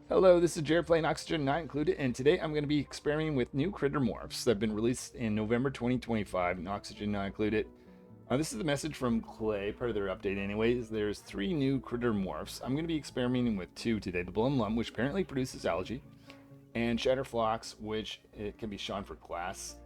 Hello, this is Jared playing Oxygen Not Included, and today I'm going to be experimenting with new critter morphs that have been released in November 2025 in Oxygen Not Included. This is the message from Clay, part of their update anyways. There's 3 new critter morphs. I'm going to be experimenting with 2 today. The Blum Lumb, which apparently produces algae, and Shatter Flox, which it can be shone for glass.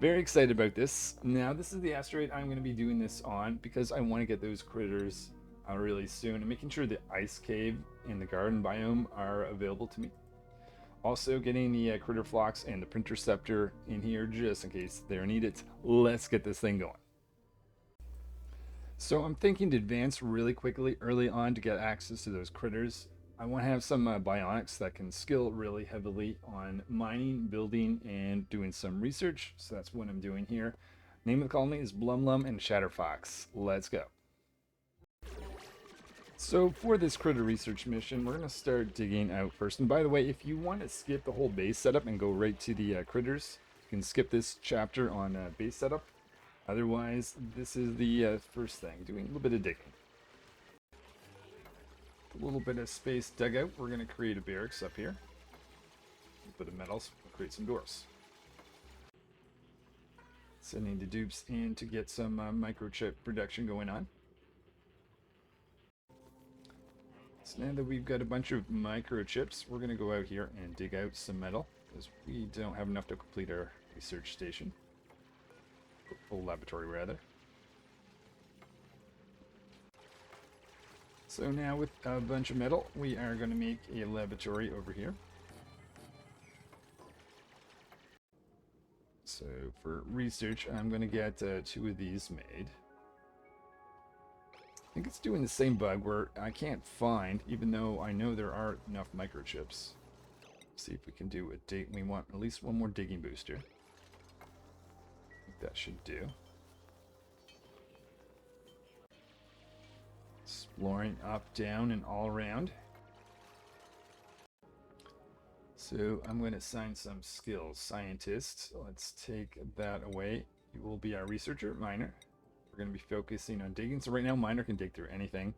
Very excited about this. Now, this is the asteroid I'm going to be doing this on because I want to get those critters really soon and making sure the ice cave and the garden biome are available to me. Also getting the critter flocks and the printerceptor in here just in case they're needed. Let's get this thing going. So I'm thinking to advance really quickly early on to get access to those critters. I want to have some bionics that can skill really heavily on mining, building, and doing some research. So that's what I'm doing here. Name of the colony is Blum Lumb and Shatter Flox. Let's go. So for this critter research mission, we're going to start digging out first. And by the way, if you want to skip the whole base setup and go right to the critters, you can skip this chapter on base setup. Otherwise, this is the first thing, doing a little bit of digging. A little bit of space dug out, we're going to create a barracks up here. A little bit of metals, we'll create some doors. Sending the dupes in to get some microchip production going on. So now that we've got a bunch of microchips, we're going to go out here and dig out some metal because we don't have enough to complete our research station. Full laboratory, rather. So now with a bunch of metal, we are going to make a laboratory over here. So for research, I'm going to get 2 of these made. I think it's doing the same bug where I can't find, even though I know there are enough microchips. See if we can do a dig. We want at least one more digging booster. I think that should do. Exploring up, down, and all around. So I'm going to assign some skills. Scientist. Let's take that away. You will be our researcher, miner. We're going to be focusing on digging. So right now, miner can dig through anything.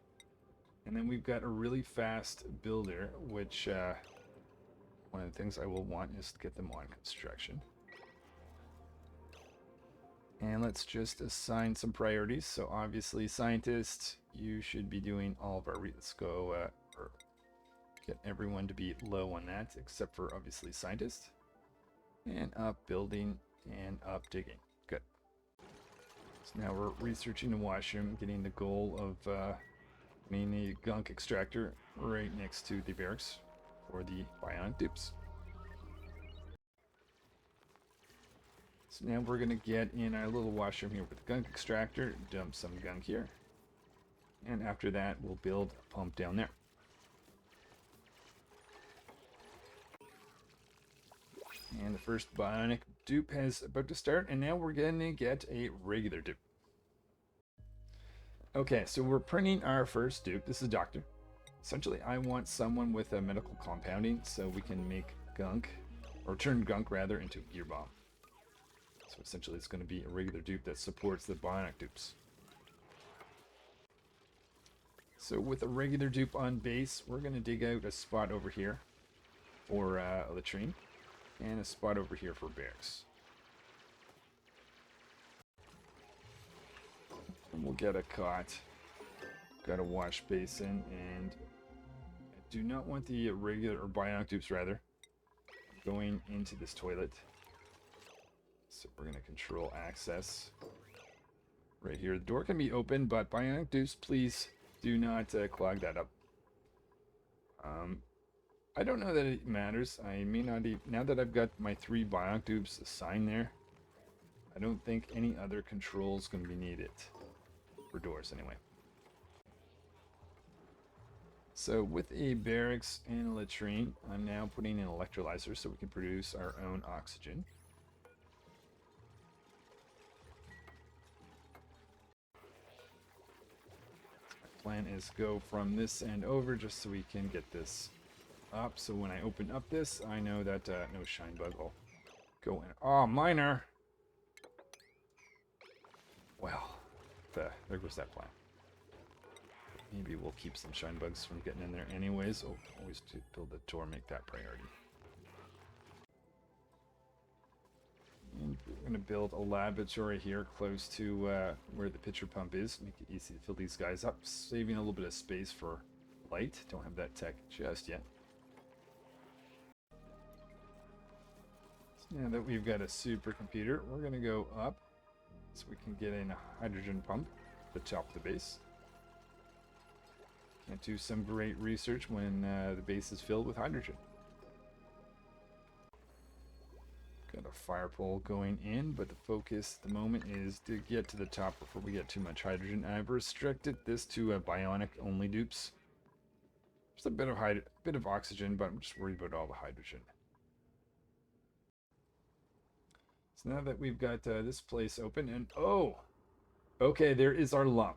And then we've got a really fast builder, which one of the things I will want is to get them on construction. And let's just assign some priorities. So obviously, scientist, you should be doing all of our. Let's go or get everyone to be low on that, except for obviously scientist. And up building and up digging. Good. So now we're researching the washroom, getting the goal of getting a gunk extractor right next to the barracks for the bionic dupes. So now we're going to get in our little washroom here with the gunk extractor, dump some gunk here. And after that, we'll build a pump down there. And the first bionic dupe is about to start, and now we're going to get a regular dupe. Okay, so we're printing our first dupe. This is Doctor. Essentially, I want someone with a medical compounding so we can make gunk, or turn gunk rather, into a gear bomb. So essentially it's going to be a regular dupe that supports the bionic dupes. So with a regular dupe on base, we're going to dig out a spot over here for a latrine, and a spot over here for barracks. And we'll get a cot, got a wash basin, and I do not want the regular, or bionic dupes rather, going into this toilet. So we're going to control access right here. The door can be open, but bionic dupes, please do not clog that up. I don't know that it matters. I may not even, now that I've got my 3 bionic dupes assigned there, I don't think any other controls going to be needed for doors anyway. So with a barracks and a latrine, I'm now putting in electrolyzer so we can produce our own oxygen. Plan is go from this end over just so we can get this up. So when I open up this, I know that no shine bug will go in. Oh, miner! Well, there goes that plan. Maybe we'll keep some shine bugs from getting in there anyways. Oh, always to build the door, make that priority. And we're going to build a laboratory here close to where the pitcher pump is. Make it easy to fill these guys up, saving a little bit of space for light. Don't have that tech just yet. So now that we've got a supercomputer, we're going to go up so we can get in a hydrogen pump at the top of the base. Can't do some great research when the base is filled with hydrogen. Got a fire pole going in, but the focus at the moment is to get to the top before we get too much hydrogen. I've restricted this to bionic only dupes. Just a bit of oxygen, but I'm just worried about all the hydrogen. So now that we've got this place open, and oh, okay, there is our lump.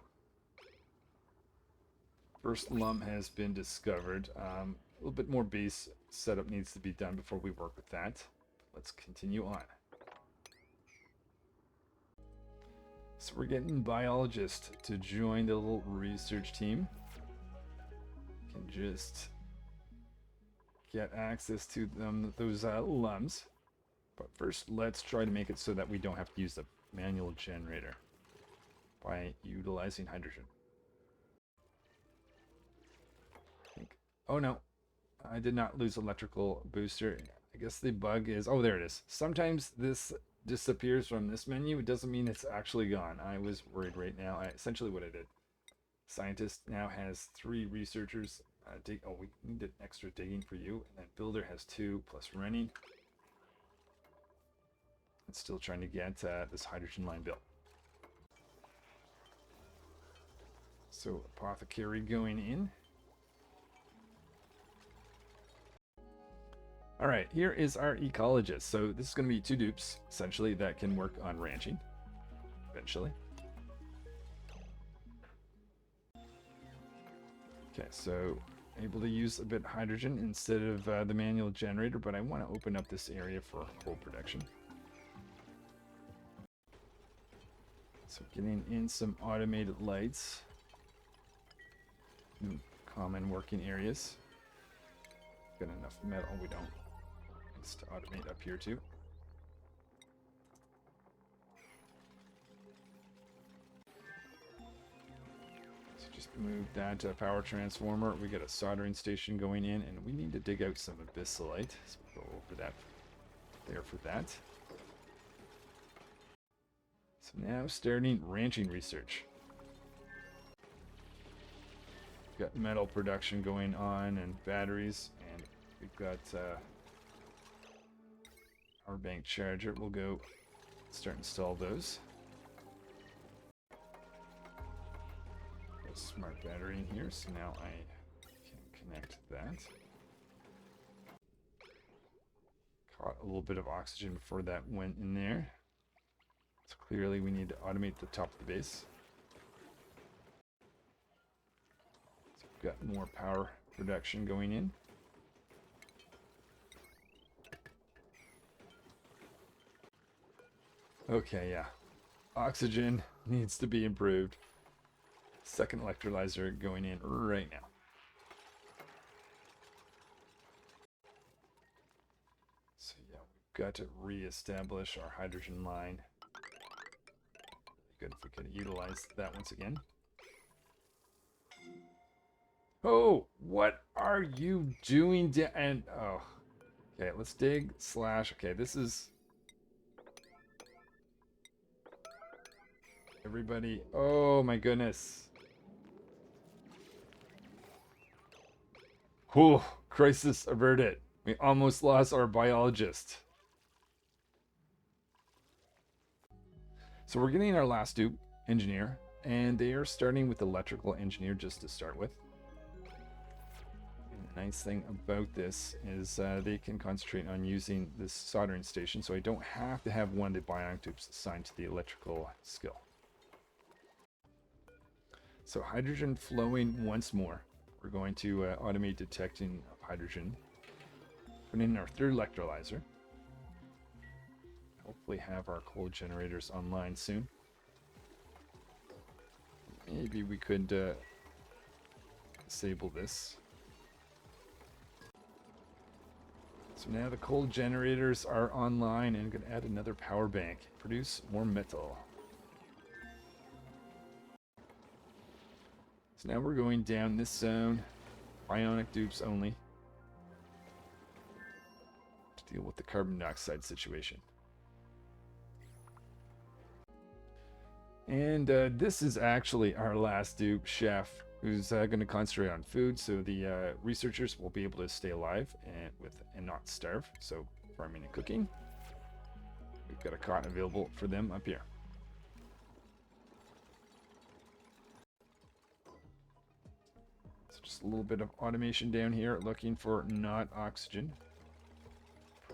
First lump has been discovered. A little bit more base setup needs to be done before we work with that. Let's continue on. So we're getting biologists to join the little research team. Can just get access to those lumps. But first, let's try to make it so that we don't have to use the manual generator by utilizing hydrogen. Oh no, I did not lose electrical booster. I guess the bug is, oh, there it is. Sometimes this disappears from this menu. It doesn't mean it's actually gone. I was worried right now. Essentially what I did. Scientist now has 3 researchers. Oh, we need an extra digging for you. And then builder has 2 plus running. It's still trying to get this hydrogen line built. So apothecary going in. All right, here is our ecologist. So this is going to be 2 dupes, essentially, that can work on ranching, eventually. Okay, so able to use a bit of hydrogen instead of the manual generator, but I want to open up this area for coal production. So getting in some automated lights, common working areas. Got enough metal, we don't. Let's automate up here too. So just move that power transformer. We got a soldering station going in, and we need to dig out some abyssalite. So we'll go over that there for that. So now starting ranching research. We've got metal production going on and batteries, and we've got power bank charger. We'll go start install those. Got a smart battery in here, so now I can connect that. Caught a little bit of oxygen before that went in there. So clearly we need to automate the top of the base. So we've got more power production going in. Okay, yeah. Oxygen needs to be improved. Second electrolyzer going in right now. So yeah, we've got to re-establish our hydrogen line. Good if we could utilize that once again. Oh, what are you doing? And oh, okay, let's dig slash. Okay, this is everybody. Oh my goodness. Whew, crisis averted. We almost lost our biologist. So we're getting our last dupe, engineer, and they are starting with electrical engineer just to start with. And the nice thing about this is they can concentrate on using this soldering station, so I don't have to have one of the bionic dupes assigned to the electrical skill. So hydrogen flowing once more. We're going to automate detecting of hydrogen. Put in our 3rd electrolyzer. Hopefully have our coal generators online soon. Maybe we could disable this. So now the coal generators are online, and I'm going to add another power bank. Produce more metal. So now we're going down this zone. Bionic dupes only. To deal with the carbon dioxide situation. And this is actually our last dupe, Chef, who's going to concentrate on food, so the researchers will be able to stay alive and not starve. So farming and cooking. We've got a cot available for them up here. So just a little bit of automation down here, looking for not oxygen.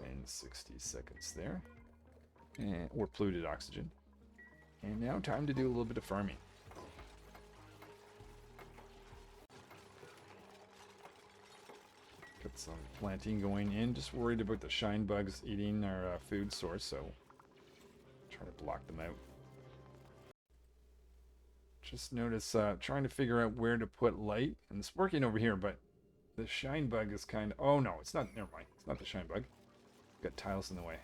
And 60 seconds there, or polluted oxygen. And now time to do a little bit of farming. Got some planting going in. Just worried about the shine bugs eating our food source, so try to block them out. Just notice trying to figure out where to put light, and it's working over here, but the shine bug is kind of... Oh no, it's not. Never mind. It's not the shine bug. Got tiles in the way.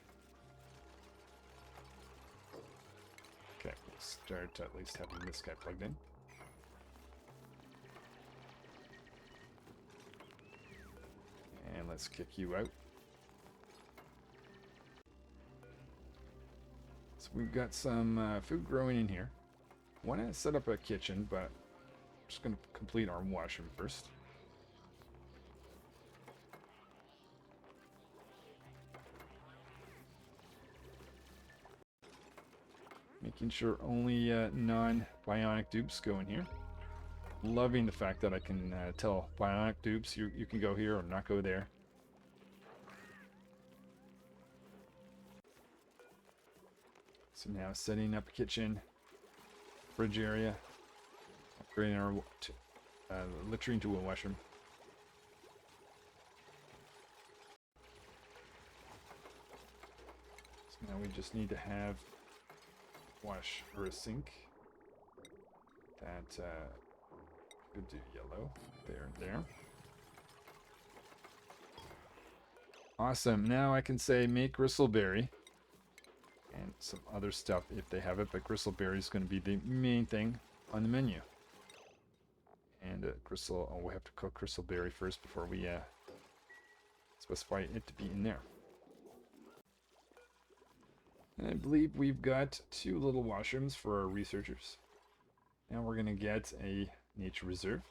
Okay, we'll start at least having this guy plugged in. And let's kick you out. So we've got some food growing in here. Want to set up a kitchen, but I'm just going to complete our washroom first. Making sure only non-bionic dupes go in here. Loving the fact that I can tell bionic dupes you can go here or not go there. So now setting up a kitchen, fridge area, upgrading our latrine to a washroom. So now we just need to have wash or a sink. That could do yellow there and there. Awesome. Now I can say make gristleberry and some other stuff if they have it, but gristleberry is going to be the main thing on the menu. And we have to cook gristleberry first before we specify it to be in there. And I believe we've got 2 little washrooms for our researchers. Now we're going to get a nature reserve.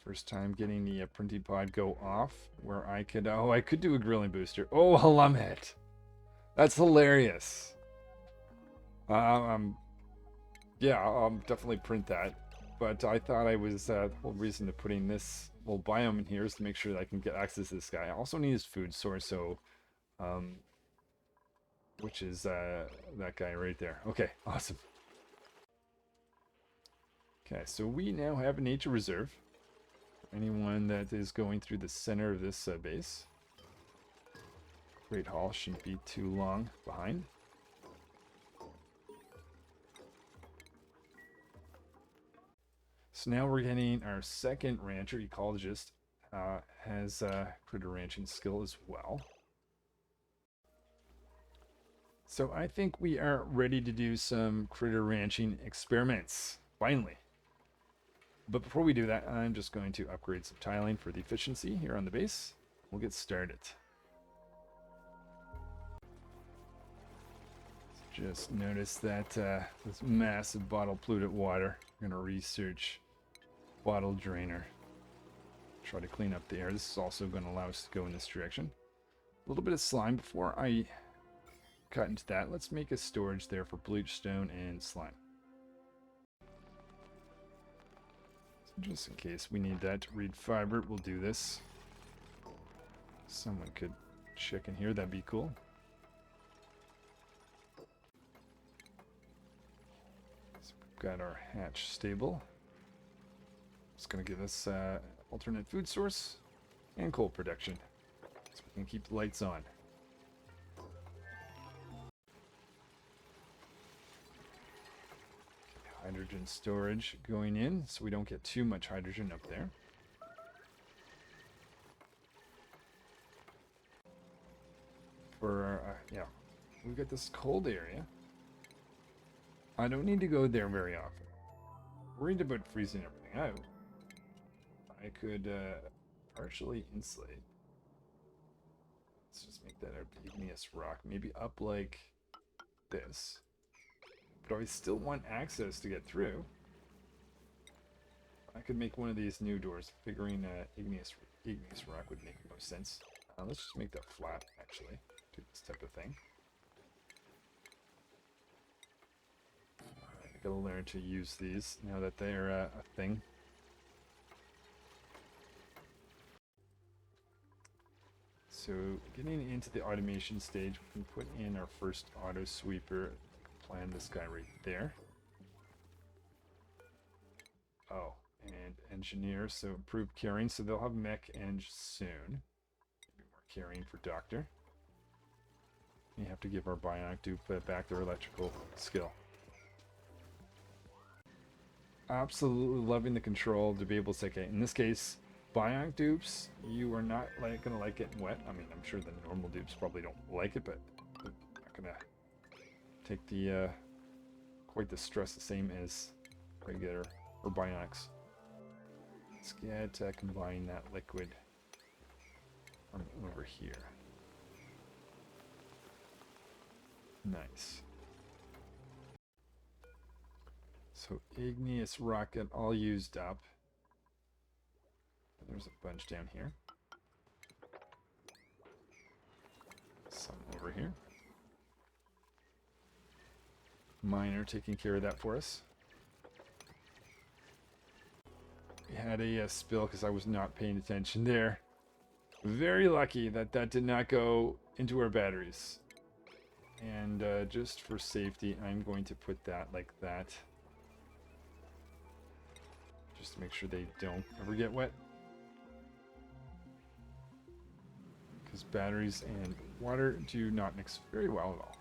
First time getting the printing pod go off, where I could do a grilling booster. Oh, I love it. That's hilarious. Yeah, I'll definitely print that. But I thought I was the whole reason of putting this little biome in here is to make sure that I can get access to this guy. I also need his food source, so which is that guy right there. Okay, awesome. Okay, so we now have a nature reserve. Anyone that is going through the center of this base. Great Hall shouldn't be too long behind. So now we're getting our second rancher, ecologist, has critter ranching skill as well. So I think we are ready to do some critter ranching experiments, finally. But before we do that, I'm just going to upgrade some tiling for the efficiency here on the base. We'll get started. Just notice that this massive bottle polluted water. I'm going to research bottle drainer. Try to clean up the air. This is also going to allow us to go in this direction. A little bit of slime before I cut into that. Let's make a storage there for bleach stone and slime. Just in case we need that to read fiber, we'll do this. Someone could check in here, that'd be cool. So we've got our hatch stable. It's going to give us alternate food source and coal production, so we can keep the lights on. hydrogen storage going in so we don't get too much hydrogen up there. For yeah, we've got this cold area. I don't need to go there very often. Worried about freezing everything out. I could partially insulate. Let's just make that our igneous rock. Maybe up like this. But I still want access to get through. I could make one of these new doors. Figuring igneous rock would make most sense. Let's just make that flat, actually. Do this type of thing. I gotta learn to use these now that they're a thing. So getting into the automation stage, we can put in our first auto sweeper. Plan this guy right there. Oh, and engineer, so improved carrying. So they'll have mech eng soon. Maybe more carrying for doctor. You have to give our bionic dupe back their electrical skill. Absolutely loving the control to be able to say, okay, in this case, bionic dupes, you are not gonna like getting wet. I mean, I'm sure the normal dupes probably don't like it, but they're not gonna take the quite the stress the same as regular or bionics. Let's get combine that liquid from over here. Nice. So igneous rocket all used up. There's a bunch down here. Some over here. Miner taking care of that for us. We had a spill because I was not paying attention there. Very lucky that that did not go into our batteries. And just for safety, I'm going to put that like that. Just to make sure they don't ever get wet. Because batteries and water do not mix very well at all.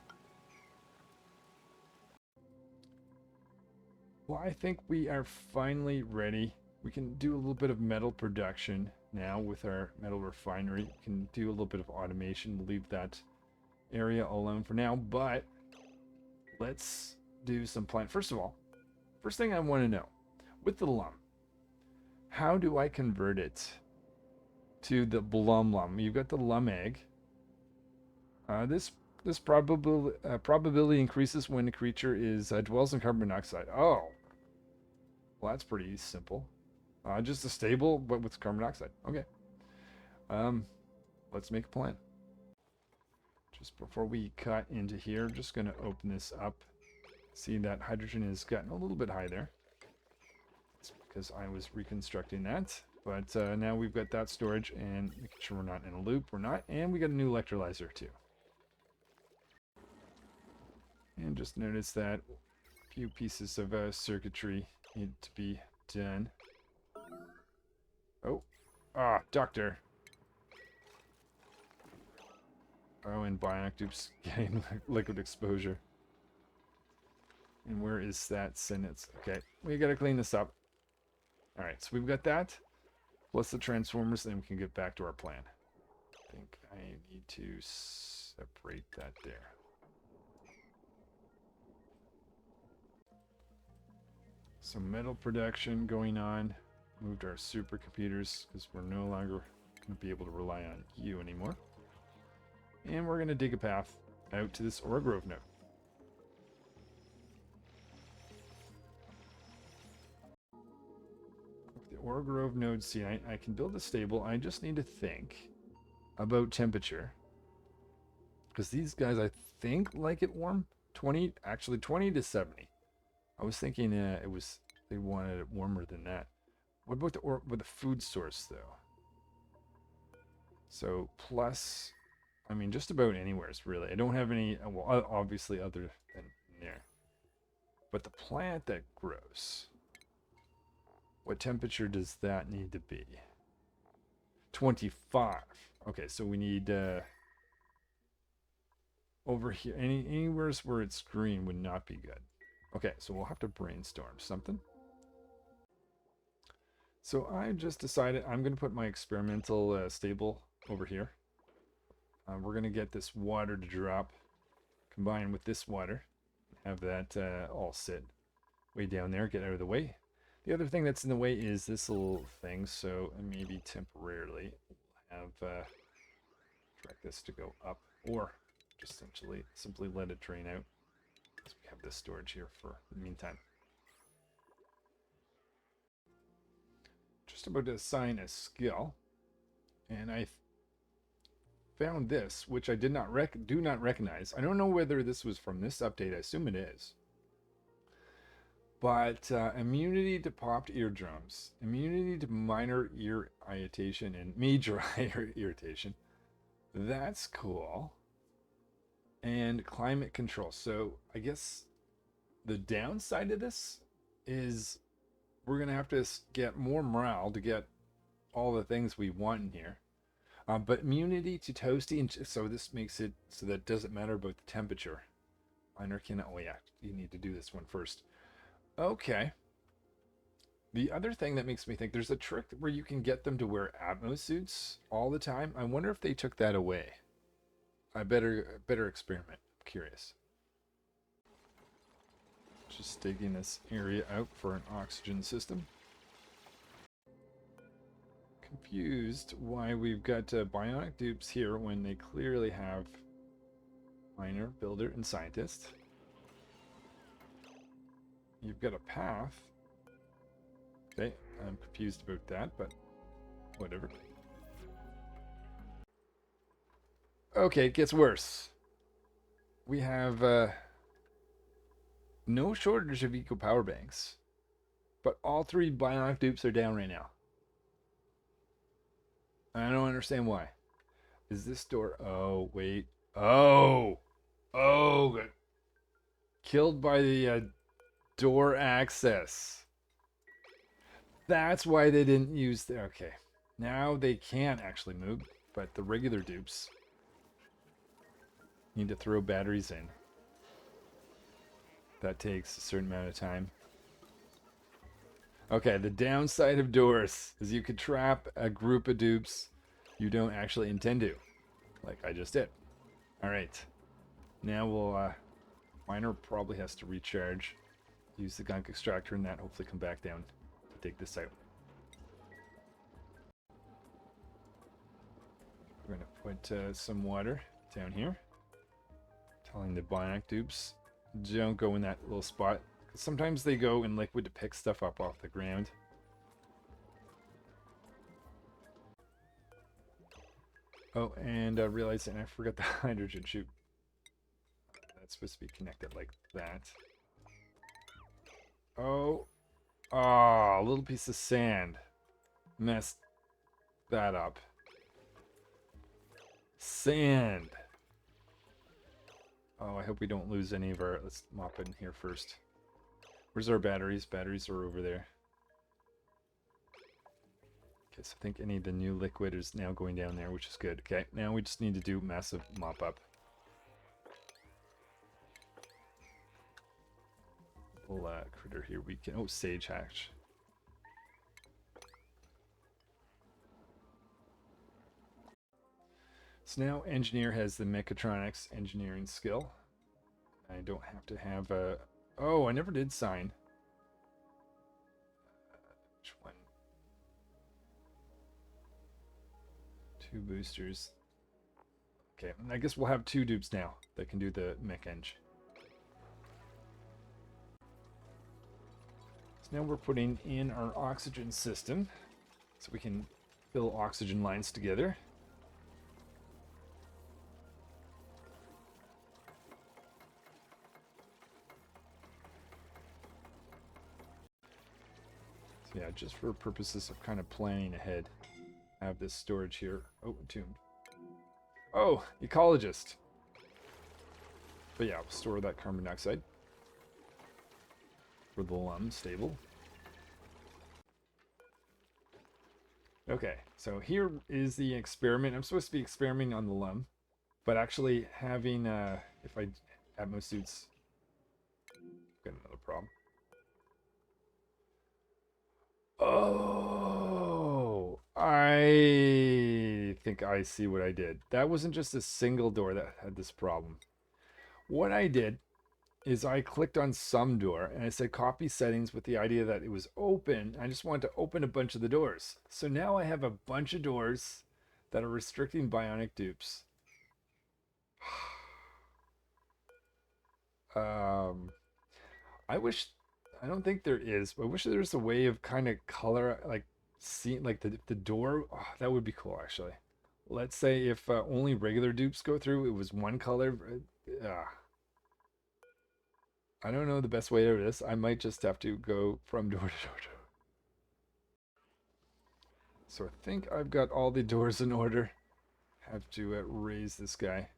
Well, I think we are finally ready. We can do a little bit of metal production now with our metal refinery. We can do a little bit of automation. We'll leave that area alone for now, but let's do some plant. First of all, first thing I want to know, with the lump, how do I convert it to the Blum Lumb? You've got the Lumb egg. This probability increases when the creature dwells in carbon monoxide. Oh, well, that's pretty simple. Just a stable, but with carbon monoxide. Okay. Let's make a plan. Just before we cut into here, I'm just going to open this up. See that hydrogen has gotten a little bit high there. It's because I was reconstructing that. But now we've got that storage and making sure we're not in a loop. We're not. And we got a new electrolyzer too. And just notice that a few pieces of circuitry need to be done. Oh. Doctor. Oh, and bionic dupes getting liquid exposure. And where is that sentence? Okay, we gotta clean this up. Alright, so we've got that. Plus the transformers, then we can get back to our plan. I think I need to separate that there. Some metal production going on. Moved our supercomputers because we're no longer going to be able to rely on you anymore. And we're going to dig a path out to this ore grove node. The ore grove node, see, I can build a stable. I just need to think about temperature. Because these guys, I think, like it warm. 20 to 70. I was thinking they wanted it warmer than that. What about with the food source though? So plus, I mean, just about anywhere is really. I don't have any. Well, obviously other than there. But the plant that grows, what temperature does that need to be? 25. Okay, so we need over here. Anywhere where it's green would not be good. Okay, so we'll have to brainstorm something. So I just decided I'm going to put my experimental stable over here. We're going to get this water to drop, combine with this water, have that all sit way down there, get out of the way. The other thing that's in the way is this little thing, so maybe temporarily have direct this to go up, or just simply let it drain out, because we have this storage here for the meantime. Just about to assign a skill, and I found this, which I do not recognize. I don't know whether this was from this update. I assume it is. But immunity to popped eardrums, immunity to minor ear irritation, and major ear irritation. That's cool. And climate control. So I guess the downside of this is we're going to have to get more morale to get all the things we want in here. But immunity to toasty, and so this makes it so that it doesn't matter about the temperature. Minor cannot, oh yeah, you need to do this one first. Okay. The other thing that makes me think there's a trick where you can get them to wear Atmos suits all the time. I wonder if they took that away. I better experiment. I'm curious. Just digging this area out for an oxygen system. Confused why we've got bionic dupes here when they clearly have miner, builder, and scientist. You've got a path. Okay, I'm confused about that, but whatever. Okay, it gets worse. We have no shortage of eco power banks, but all 3 bionic dupes are down right now. I don't understand why. Is this door? Oh, wait. Oh, good. Killed by the door access. That's why they didn't use the... Okay. Now they can actually move, but the regular dupes need to throw batteries in. That takes a certain amount of time. Okay, the downside of doors is you could trap a group of dupes you don't actually intend to, like I just did. All right. Now we'll... Miner probably has to recharge. Use the gunk extractor and that, hopefully come back down to take this out. We're going to put some water down here. Telling the bionic dupes, don't go in that little spot. Sometimes they go in liquid to pick stuff up off the ground. Oh, and realizing I forgot the hydrogen chute. That's supposed to be connected like that. Oh, a little piece of sand messed that up. Sand. Oh, I hope we don't lose any of our... Let's mop in here first. Where's our batteries? Batteries are over there. Okay, so I think any of the new liquid is now going down there, which is good. Okay, now we just need to do massive mop up. Little critter here we can... Oh, sage hatch. So now engineer has the mechatronics engineering skill. I don't have to have a... Oh, I never did sign. Which one? 2 boosters. Okay, I guess we'll have 2 dupes now that can do the mech eng. So now we're putting in our oxygen system so we can fill oxygen lines together. So yeah, just for purposes of kind of planning ahead, I have this storage here. Oh, entombed. Oh, ecologist. But yeah, we'll store that carbon dioxide for the Lumb stable. Okay, so here is the experiment. I'm supposed to be experimenting on the Lumb, but actually having, if I have my suits, got another problem. Oh, I think I see what I did. That wasn't just a single door that had this problem. What I did is I clicked on some door and I said copy settings with the idea that it was open. I just wanted to open a bunch of the doors. So now I have a bunch of doors that are restricting bionic dupes. Um, I wish, I don't think there is, but I wish there was a way of kind of color, like see, like the door. Oh, that would be cool, actually. Let's say if only regular dupes go through, it was one color. I don't know the best way to do this. I might just have to go from door to door. So I think I've got all the doors in order. Have to raise this guy.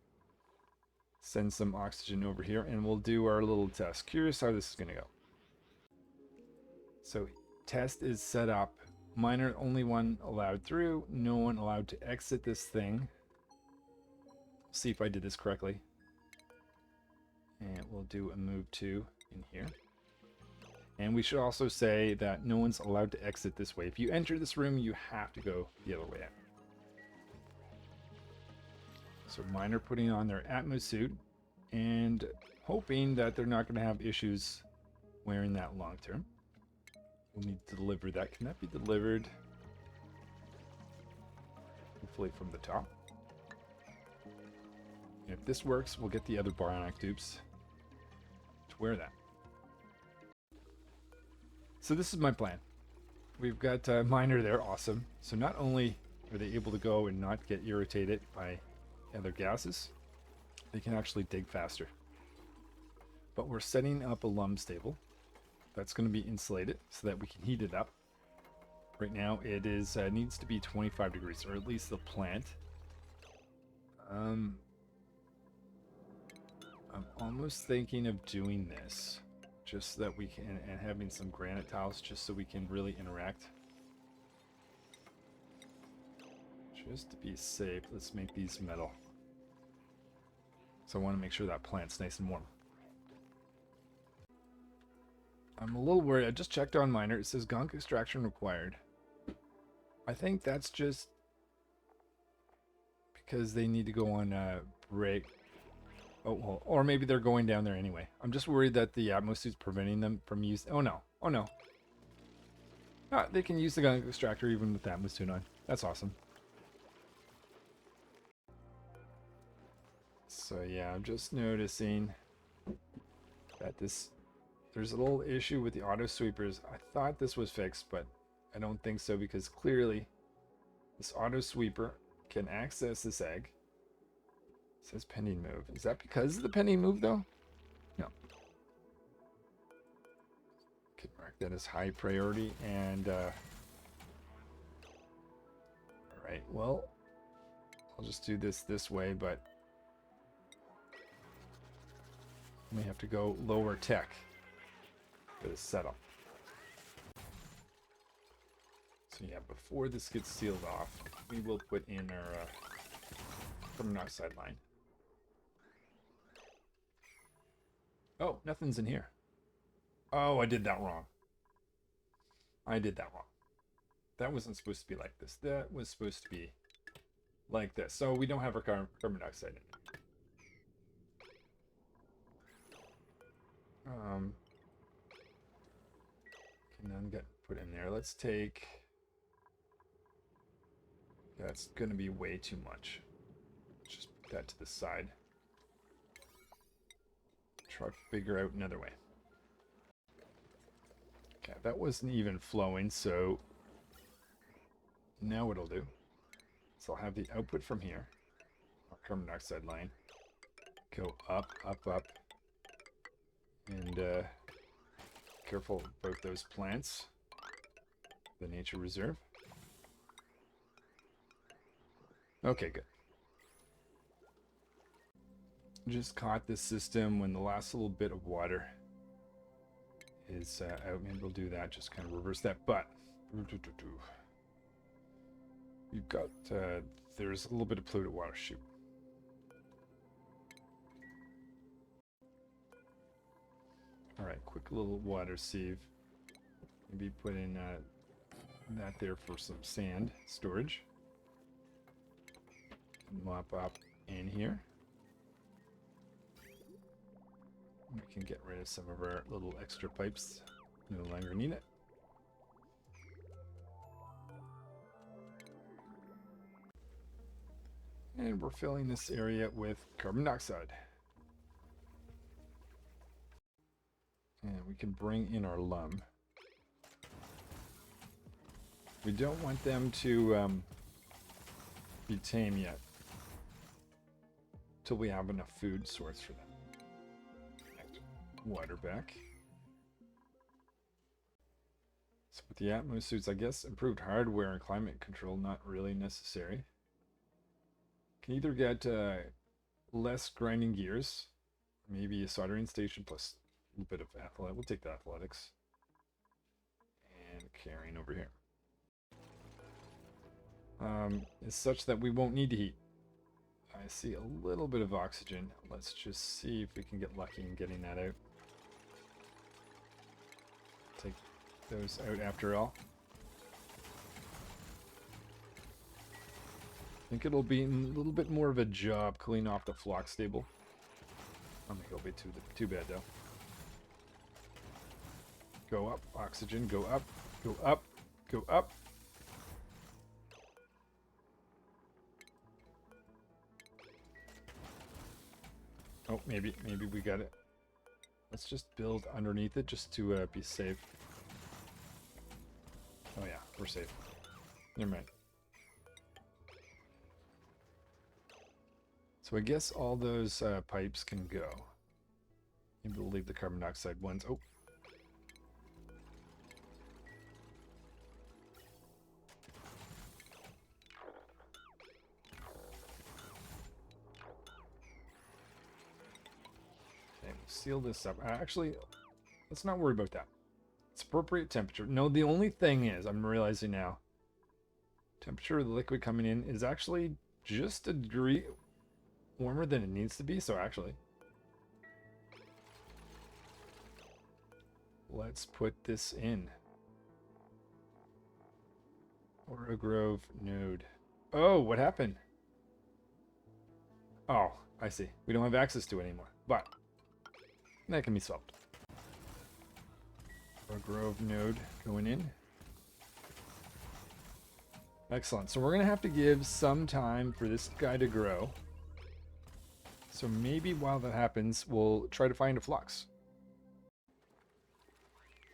Send some oxygen over here, and we'll do our little test. Curious how this is going to go. So test is set up. Miner only one allowed through. No one allowed to exit this thing. See if I did this correctly. And we'll do a move 2 in here. And we should also say that no one's allowed to exit this way. If you enter this room, you have to go the other way out. So Miner putting on their Atmo suit and hoping that they're not going to have issues wearing that long term. We'll need to deliver that. Can that be delivered? Hopefully from the top. And if this works, we'll get the other bionic dupes to wear that. So this is my plan. We've got Miner there, awesome. So not only are they able to go and not get irritated by other gases, they can actually dig faster. But we're setting up a Lumb stable that's going to be insulated so that we can heat it up. Right now it is needs to be 25 degrees, or at least the plant. I'm almost thinking of doing this just so that we can, and having some granite tiles just so we can really interact. Just to be safe, let's make these metal. So I want to make sure that plant's nice and warm. I'm a little worried. I just checked on Miner. It says gunk extraction required. I think that's just because they need to go on break. Oh, well, or maybe they're going down there anyway. I'm just worried that the Atmo suit's preventing them from using... Oh no. Oh no. Ah, they can use the gunk extractor even with the Atmo suit on. That's awesome. So yeah, I'm just noticing that there's a little issue with the auto sweepers. I thought this was fixed, but I don't think so, because clearly this auto sweeper can access this egg. It says pending move. Is that because of the pending move though? No. Could mark that as high priority, and alright, well, I'll just do this way, but we have to go lower tech for this setup. So yeah, before this gets sealed off, we will put in our carbon monoxide line. Oh, nothing's in here. Oh, I did that wrong. I did that wrong. That wasn't supposed to be like this. That was supposed to be like this. So we don't have our carbon monoxide in. Can none get put in there? Let's take... That's going to be way too much. Just put that to the side. Try to figure out another way. Okay, that wasn't even flowing, so now what I'll do is I'll have the output from here, our carbon monoxide line, go up, up, up, and careful about those plants, the nature reserve. Okay, good. Just caught this system when the last little bit of water is out. Maybe we'll do that, just kind of reverse that. But we've got, there's a little bit of polluted water. Shoot. All right, quick little water sieve. Maybe put in that there for some sand storage. Mop up in here. We can get rid of some of our little extra pipes. No longer need it. And we're filling this area with carbon dioxide. And we can bring in our lum. We don't want them to be tame yet, till we have enough food source for them. Water back. So with the Atmos suits, I guess improved hardware and climate control not really necessary. Can either get less grinding gears, maybe a soldering station plus a little bit of athletics. We'll take the athletics. And carrying over here. Is such that we won't need to heat. I see a little bit of oxygen. Let's just see if we can get lucky in getting that out. Take those out after all. I think it'll be a little bit more of a job cleaning off the flock stable. I don't think it'll be too bad though. Go up, oxygen, go up, go up, go up. Oh, maybe we got it. Let's just build underneath it just to be safe. Oh yeah, we're safe. Never mind. So I guess all those pipes can go. Maybe we'll leave the carbon dioxide ones. Oh. Okay, we'll seal this up. Actually, let's not worry about that. It's appropriate temperature. No, the only thing is, I'm realizing now, temperature of the liquid coming in is actually just a degree warmer than it needs to be. So actually, let's put this in. Or a Grove node. Oh, what happened? Oh, I see. We don't have access to it anymore. But that can be solved. Or Grove node going in. Excellent. So we're going to have to give some time for this guy to grow. So maybe while that happens, we'll try to find a flux.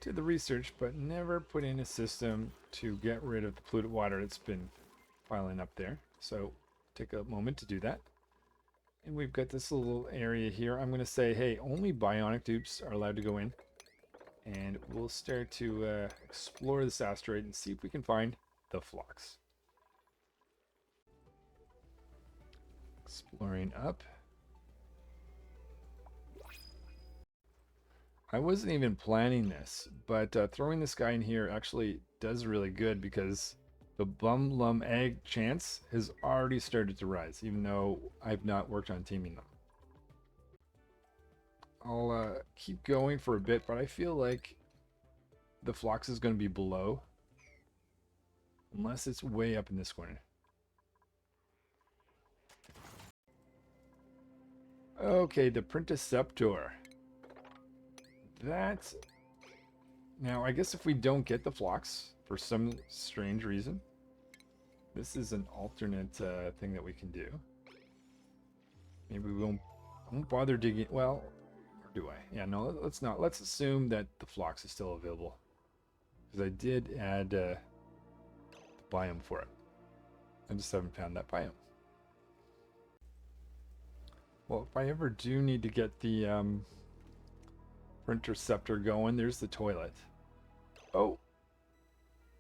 Did the research, but never put in a system to get rid of the polluted water that's been piling up there. So take a moment to do that. And we've got this little area here. I'm going to say, hey, only bionic dupes are allowed to go in. And we'll start to explore this asteroid and see if we can find the flux. Exploring up. I wasn't even planning this, but throwing this guy in here actually does really good because the Blum Lumb egg chance has already started to rise, even though I've not worked on teaming them. I'll keep going for a bit, but I feel like the flux is going to be below, unless it's way up in this corner. Okay, the Printiceptor. That's... Now, I guess if we don't get the flux, for some strange reason, this is an alternate thing that we can do. Maybe we won't bother digging... Well, or do I? Yeah, no, let's not. Let's assume that the flux is still available. Because I did add the biome for it. I just haven't found that biome. Well, if I ever do need to get the Interceptor going, there's the toilet. Oh.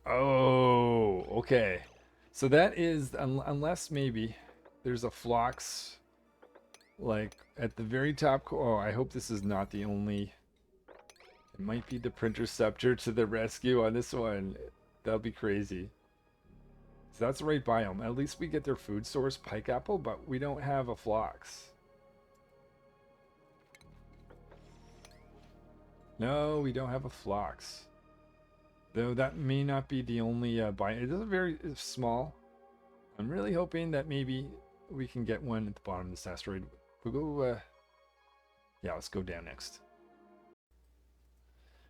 Oh, okay. So that is, unless maybe there's a flux like at the very top. Oh, I hope this is not the only. It might be the Printerceptor to the rescue on this one. That'll be crazy. So that's the right biome. At least we get their food source, pike apple, but we don't have a flux. No, we don't have a Flox. Though that may not be the only biome. It is very small. I'm really hoping that maybe we can get one at the bottom of this asteroid. We'll go, yeah, let's go down next.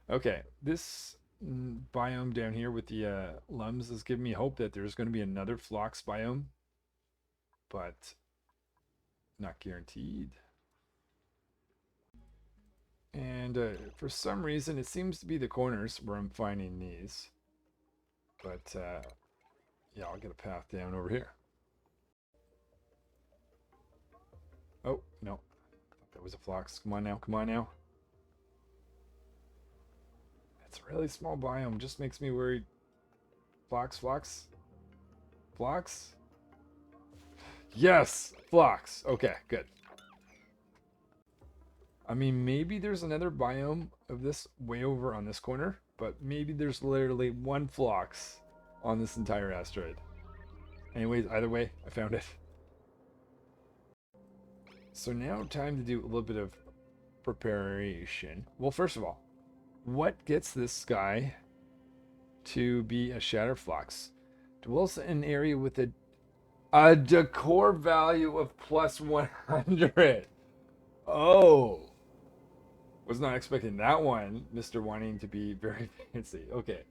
Okay, this biome down here with the lums is giving me hope that there's going to be another Flox biome, but not guaranteed. And for some reason, it seems to be the corners where I'm finding these. But yeah, I'll get a path down over here. Oh, no. That was a Flox. Come on now, come on now. It's a really small biome. Just makes me worried. Flox, Flox. Flox? Yes! Flox. Okay, good. I mean, maybe there's another biome of this way over on this corner, but maybe there's literally one Flox on this entire asteroid. Anyways, either way, I found it. So now time to do a little bit of preparation. Well, first of all, what gets this guy to be a Shatter Flox? Dwells in an area with a decor value of plus 100. Oh. Was not expecting that one, Mr. Wanting to be very fancy. Okay.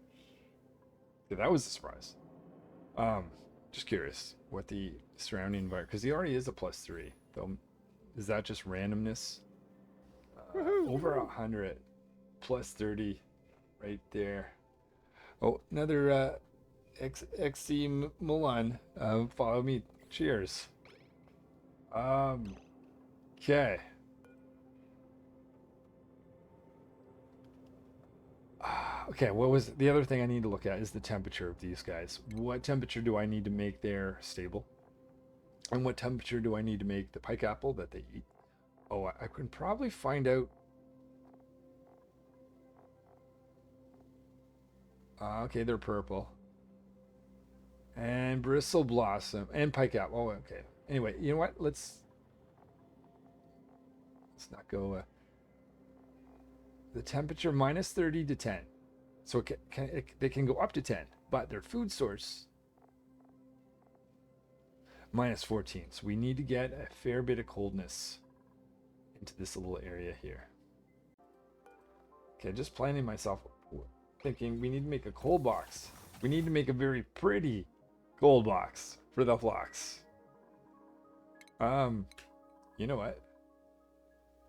Yeah, that was a surprise. Just curious what the surrounding environment, because he already is a +3. Though, is that just randomness? Over 100, +30, right there. Oh, another XC Milan. Follow me. Cheers. Okay. Okay, what was the other thing I need to look at is the temperature of these guys. What temperature do I need to make their stable? And what temperature do I need to make the pike apple that they eat? Oh, I can probably find out. Okay, they're purple. And bristle blossom and pike apple. Oh, okay. Anyway, you know what? Let's not go. The temperature -30 to 10. So they can go up to 10, but their food source -14. So we need to get a fair bit of coldness into this little area here. Okay, just planning myself, thinking we need to make a cold box. We need to make a very pretty cold box for the Flox. You know what?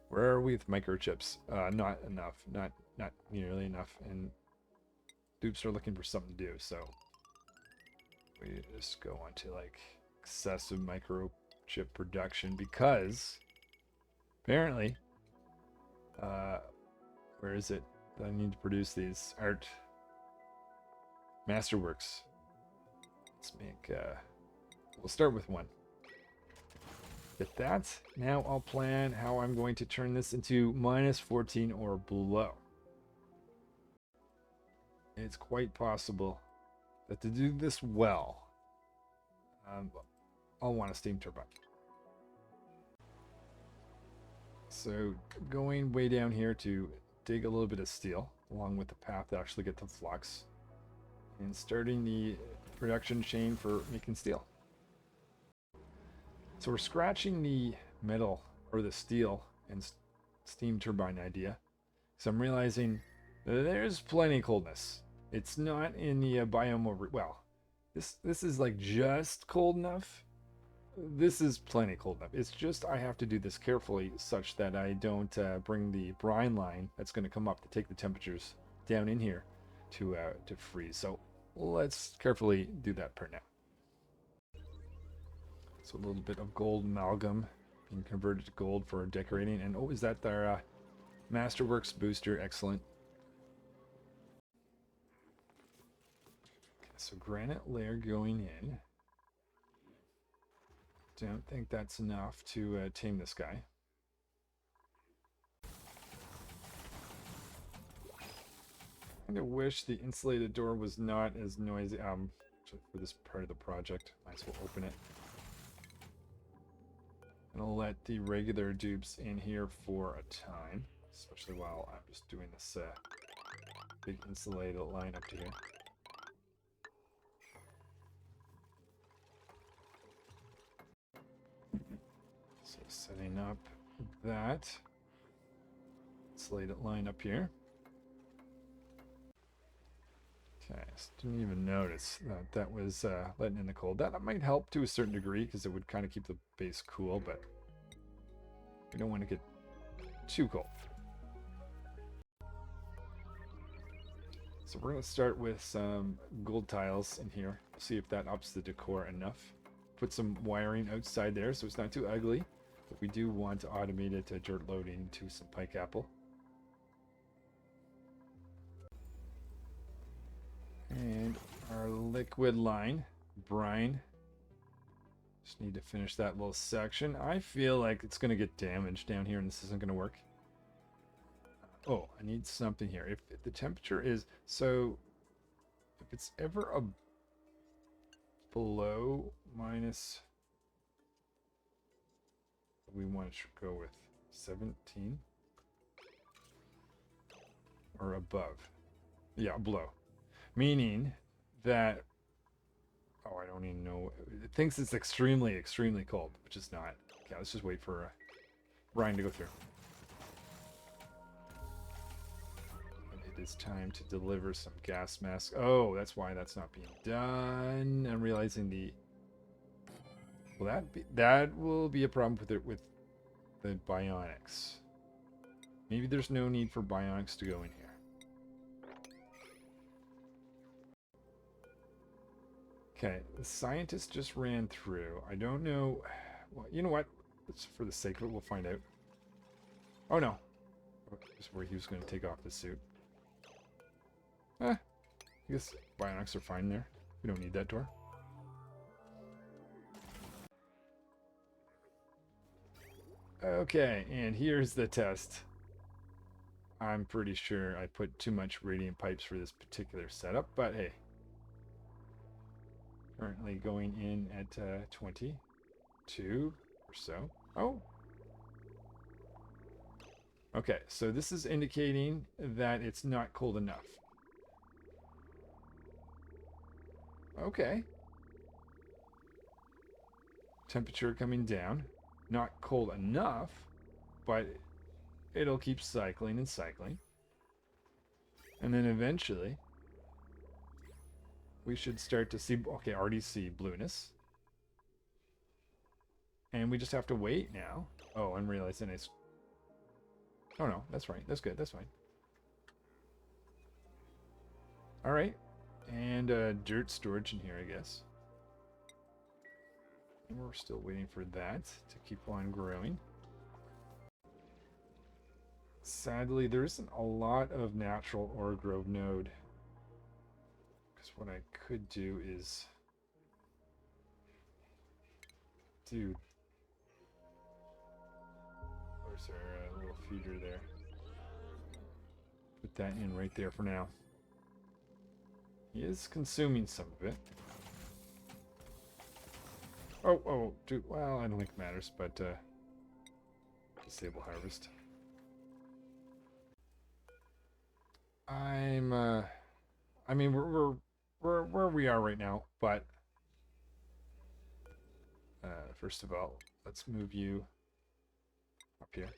Where are we with microchips? Not enough. Not nearly enough. And dupes are looking for something to do, so we just go on to like excessive microchip production because apparently where is it that I need to produce these? Art Masterworks. Let's make we'll start with one. Get that. Now I'll plan how I'm going to turn this into -14 or below. It's quite possible that to do this well, I'll want a steam turbine. So going way down here to dig a little bit of steel along with the path to actually get the Flox and starting the production chain for making steel. So we're scratching the metal or the steel and steam turbine idea. So I'm realizing there's plenty of coldness. It's not in the biome over. Well, this is like just cold enough. This is plenty cold enough. It's just I have to do this carefully such that I don't bring the brine line that's going to come up to take the temperatures down in here to freeze. So let's carefully do that part now. So a little bit of gold amalgam being converted to gold for decorating. And oh, is that their Masterworks booster? Excellent. Okay, so granite layer going in. Don't think that's enough to tame this guy. I kind of wish the insulated door was not as noisy for this part of the project. Might as well open it. And I'll let the regular dupes in here for a time. especially while I'm just doing this big insulated line up to here. So setting up that insulated line up here. Okay, didn't even notice that that was letting in the cold. That might help to a certain degree because it would kind of keep the base cool, but we don't want to get too cold. So we're going to start with some gold tiles in here. See if that ups the decor enough. Put some wiring outside there so it's not too ugly. But we do want to automate it to dirt loading to some pike apple. And our liquid line, brine. Just need to finish that little section. I feel like it's going to get damaged down here and this isn't going to work. Oh, I need something here. If the temperature is... So, if it's ever below minus... We want to go with 17? Or above. Yeah, below. Meaning that... Oh, I don't even know. It thinks it's extremely, extremely cold, which is not. Okay, let's just wait for brine to go through. It is time to deliver some gas masks. Oh, that's why that's not being done. I'm realizing the... Will that will be a problem with the bionics. Maybe there's no need for bionics to go in here. Okay, the scientist just ran through. I don't know. Well, you know what? It's for the sake of it, we'll find out. Oh no. This is where he was going to take off the suit. I guess bionics are fine there. We don't need that door. Okay, and here's the test. I'm pretty sure I put too much radiant pipes for this particular setup, but hey. Currently going in at 22 or so. Oh. Okay, so this is indicating that it's not cold enough. Okay. Temperature coming down. Not cold enough, but it'll keep cycling and cycling. And then eventually, we should start to see, okay, already see blueness. And we just have to wait now. Oh, I'm realizing it's... Oh no, that's right. That's good. That's fine. All right. And dirt storage in here, I guess. And we're still waiting for that to keep on growing. Sadly, there isn't a lot of natural ore grove node. Because what I could do is do... Where's our little feeder there? Put that in right there for now. He is consuming some of it. Oh, dude. Well, I don't think it matters, but disable harvest. I mean, we're where we are right now, but first of all, let's move you up here.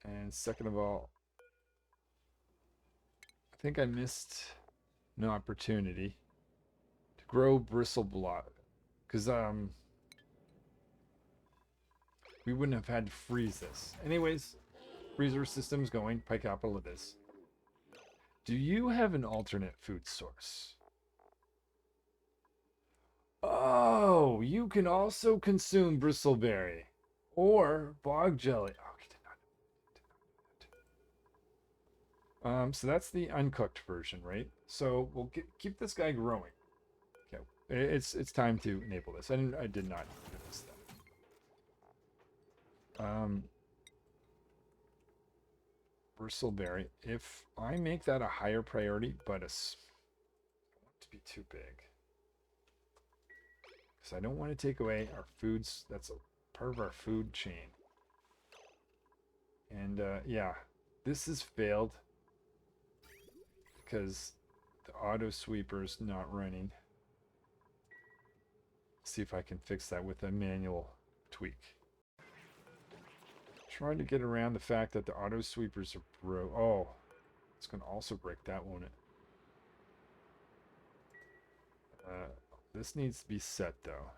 And second of all, I think I missed an opportunity to grow bristle block, because we wouldn't have had to freeze this. Anyways, freezer system's going. Pike apple it is. Do you have an alternate food source? Oh, you can also consume bristleberry or bog jelly. Oh, he did not. So that's the uncooked version, right? So we'll keep this guy growing. Okay, it's time to enable this. I did not notice that. Bristleberry. If I make that a higher priority, but I don't want it to be too big. I don't want to take away our foods. That's a part of our food chain. And yeah, this has failed because the auto sweeper's not running. See if I can fix that with a manual tweak. Trying to get around the fact that the auto sweepers are broke. Oh, it's going to also break that, won't it? This needs to be set though.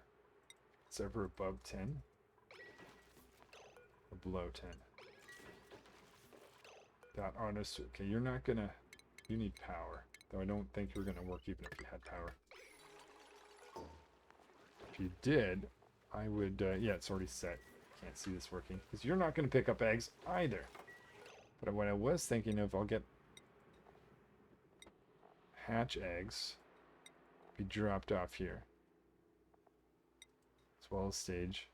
It's ever above 10 or below 10. That auto. Okay, you're not gonna. You need power, though. I don't think you're gonna work even if you had power. If you did, I would. Yeah, it's already set. Can't see this working because you're not gonna pick up eggs either. But what I was thinking of, I'll get hatch eggs. Be dropped off here, as well as stage.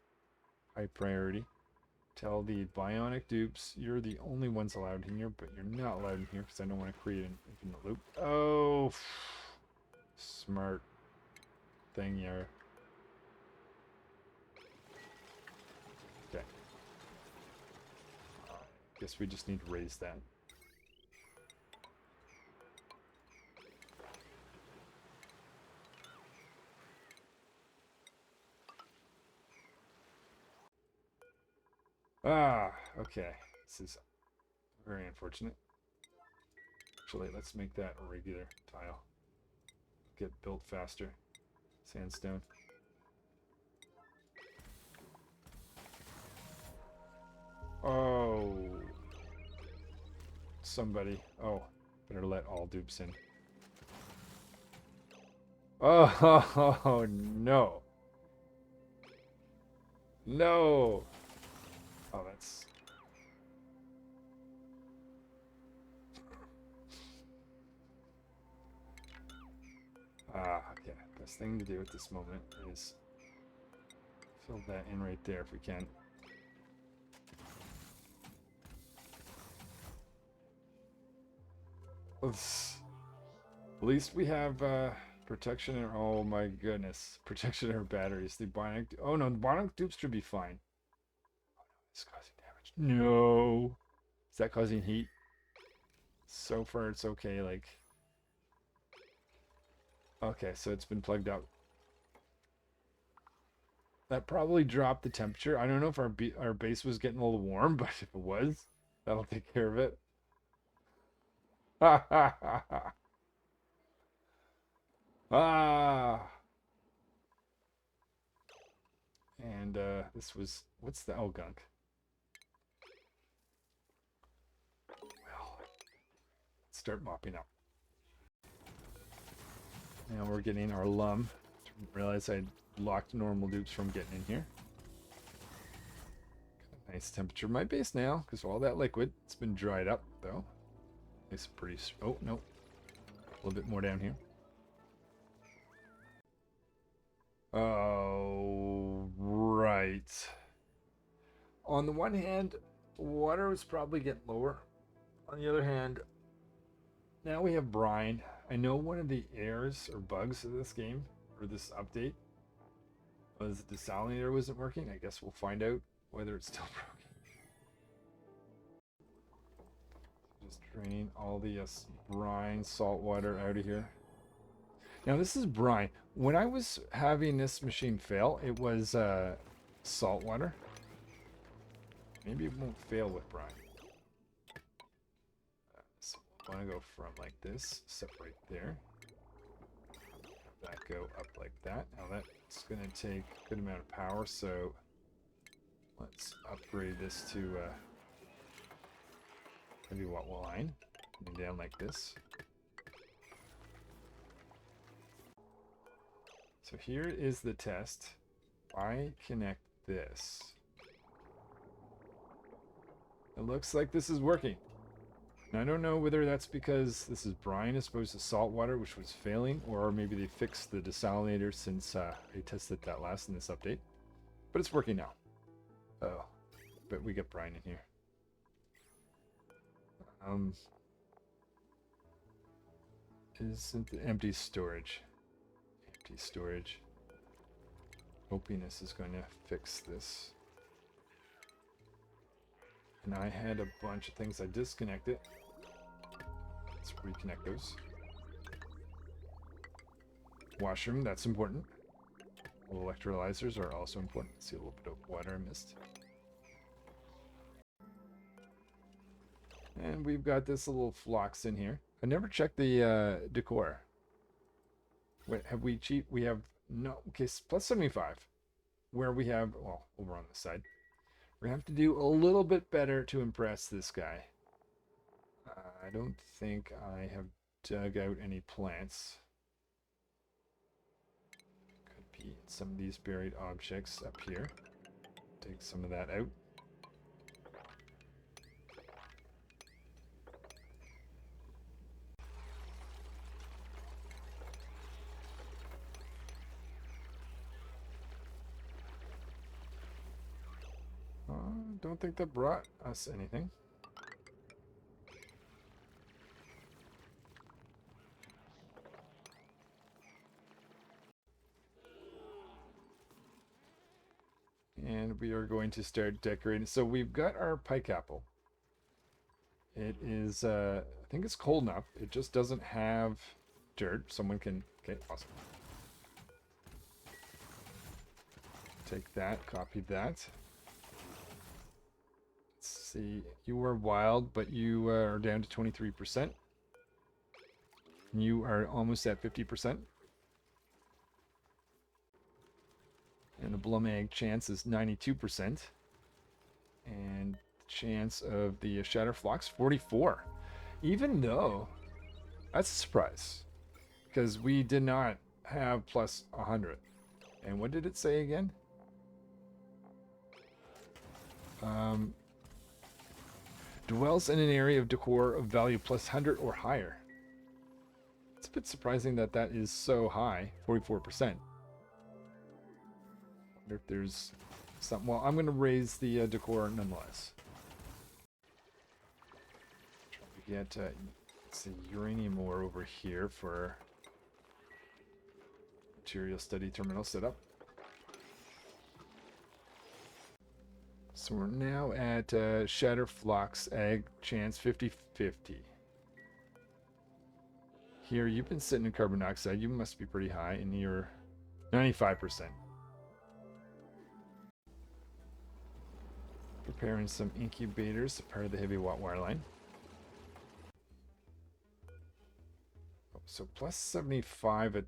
High priority. Tell the bionic dupes you're the only ones allowed in here, but you're not allowed in here because I don't want to create an infinite loop. Oh, smart thing here. Okay. Guess we just need to raise that. Ah, okay. This is very unfortunate. Actually, let's make that a regular tile. Get built faster. Sandstone. Oh. Somebody. Oh, better let all dupes in. Oh, no. No. Oh, that's... okay. Best thing to do at this moment is fill that in right there if we can. At least we have protection in... Oh my goodness. Protection in our batteries. The bionic... Oh no, the bionic dupes should be fine. Oh no, it's causing damage. No. Is that causing heat? So far it's okay, like... Okay, so it's been plugged up. That probably dropped the temperature. I don't know if our base was getting a little warm, but if it was, that'll take care of it. Ha ha ha ha. Ah. And this was... What's the... Oh, gunk. Well, let's start mopping up. Now we're getting our Lumb. Didn't realize I locked normal dupes from getting in here. Got a nice temperature in my base now because of all that liquid. It's been dried up though. It's pretty... Oh, no. A little bit more down here. Oh, right. On the one hand, water was probably getting lower. On the other hand, now we have brine. I know one of the errors or bugs of this game, or this update, was the desalinator wasn't working. I guess we'll find out whether it's still broken. Just draining all the brine, salt water out of here. Now this is brine. When I was having this machine fail, it was salt water. Maybe it won't fail with brine. So I want to go from like this, separate there. Have that go up like that. Now that's going to take a good amount of power, so let's upgrade this to heavy watt line. And down like this. So here is the test. I connect this. It looks like this is working. And I don't know whether that's because this is brine as opposed to salt water, which was failing, or maybe they fixed the desalinator since I tested that last in this update. But it's working now. Oh, but we get brine in here. Isn't the empty storage? Empty storage. Hoping this is going to fix this. And I had a bunch of things I disconnected. Let's reconnect those. Washroom, that's important. Electrolyzers are also important. Let's see a little bit of water I missed. And we've got this little Flox in here. I never checked the decor. Wait, have we cheat? We have no. Okay, plus 75. Where we have, well, over on the side. We have to do a little bit better to impress this guy. I don't think I have dug out any plants. Could be some of these buried objects up here. Take some of that out. Don't think that brought us anything. And we are going to start decorating. So we've got our pike apple. It is, I think it's cold enough. It just doesn't have dirt. Someone can, okay, awesome. Take that, copy that. Let's see, you were wild, but you are down to 23%. You are almost at 50%. And the Blum egg chance is 92%. And chance of the Shatter Flox, 44. Even though, that's a surprise. Because we did not have plus 100. And what did it say again? Dwells in an area of decor of value plus 100 or higher. It's a bit surprising that that is so high, 44%. Wonder if there's something. Well, I'm going to raise the decor nonetheless. Trying to get some uranium ore over here for material study terminal setup. So we're now at Shatter Flox egg chance 50-50. Here, you've been sitting in carbon dioxide. You must be pretty high, and you're 95%. Preparing some incubators to power the heavy watt wire line. Oh, so plus 75 at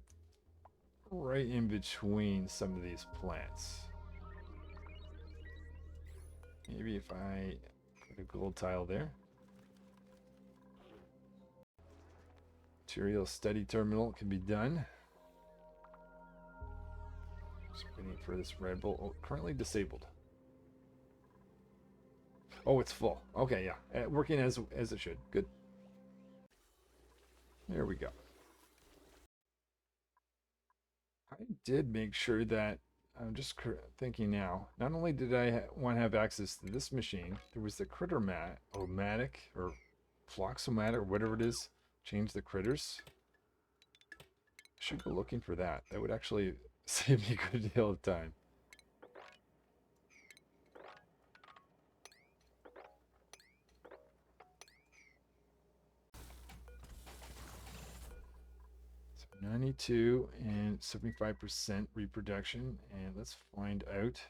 right in between some of these plants. Maybe if I put a gold tile there. Material study terminal can be done. Just waiting for this Red Bull. Oh, currently disabled. Oh, it's full. Okay, yeah. Working as it should. Good. There we go. I did make sure that, I'm just thinking now, not only did I want to have access to this machine, there was the Critter-O-Matic or Flox-O-Matic or whatever it is, change the critters. I should go looking for that. That would actually save me a good deal of time. So 92 and 75% reproduction, and let's find out.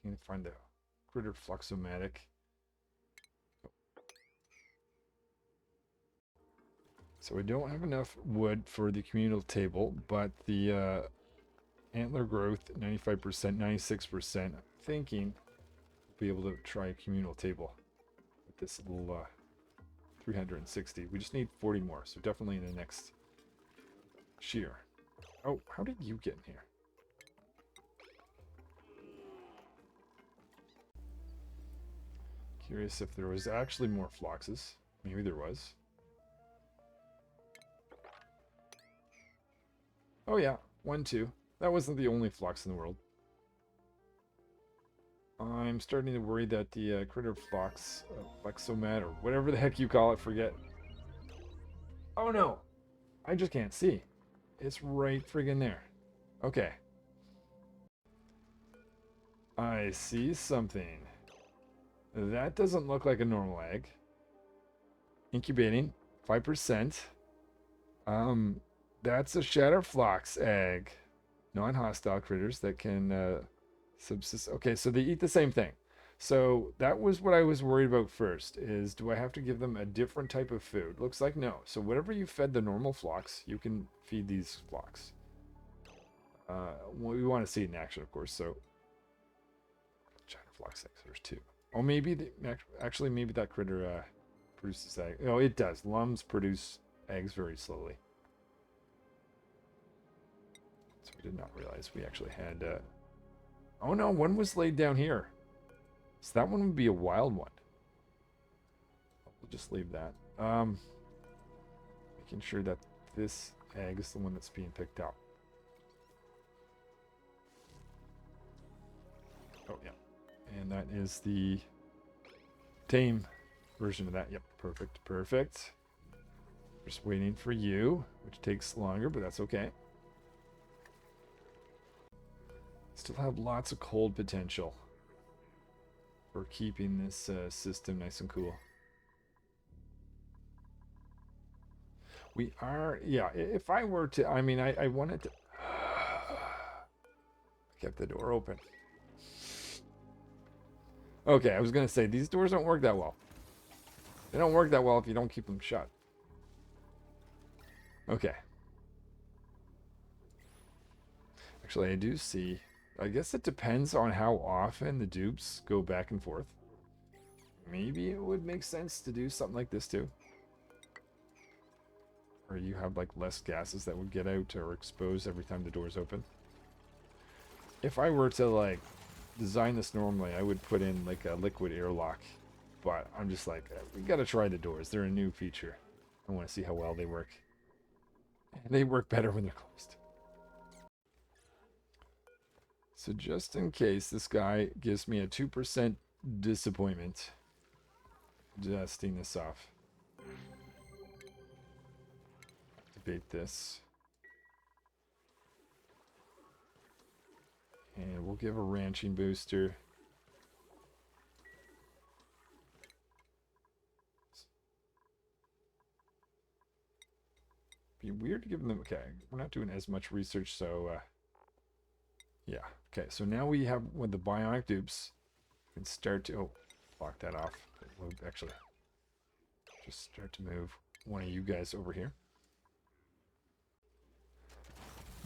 You can find the Critter Flox-O-Matic. So we don't have enough wood for the communal table, but the antler growth 95%, 96%. I'm thinking we'll be able to try a communal table with this little 360. We just need 40 more, so definitely in the next shear. Oh, how did you get in here? Curious if there was actually more floxes. Maybe there was. Oh yeah, 1, 2. That wasn't the only Flox in the world. I'm starting to worry that the Critter Flox, Flexomat, or whatever the heck you call it, forget. Oh no! I just can't see. It's right friggin' there. Okay. I see something. That doesn't look like a normal egg. Incubating, 5%. That's a Shatter Flox egg. Non-hostile critters that can subsist. Okay, so they eat the same thing. So that was what I was worried about first, is do I have to give them a different type of food? Looks like no. So whatever you fed the normal flox, you can feed these flox. We want to see it in action, of course, so... Shatter Flox eggs, there's 2. Oh, maybe, actually, maybe that critter produces eggs. Oh, it does. Lums produce eggs very slowly. So we did not realize we actually had... Oh no, one was laid down here. So that one would be a wild one. We'll just leave that. Making sure that this egg is the one that's being picked up. Oh, yeah. And that is the tame version of that. Yep, perfect, perfect. Just waiting for you, which takes longer, but that's okay. Still have lots of cold potential for keeping this system nice and cool. We are, yeah, if I were to, I mean, I wanted to... kept the door open. Okay, I was going to say, these doors don't work that well. They don't work that well if you don't keep them shut. Okay. Actually, I do see... I guess it depends on how often the dupes go back and forth. Maybe it would make sense to do something like this too. Or you have like less gases that would get out or expose every time the door's open. If I were to like design this normally, I would put in like a liquid airlock. But I'm just like, we gotta try the doors. They're a new feature. I want to see how well they work. And they work better when they're closed. So just in case this guy gives me a 2% disappointment, dusting this off. Activate this. And we'll give a ranching booster. Be weird to give them... Okay, we're not doing as much research, so... yeah. Okay, so now we have with the bionic dupes. We can start to... Oh, lock that off. We'll actually just start to move one of you guys over here.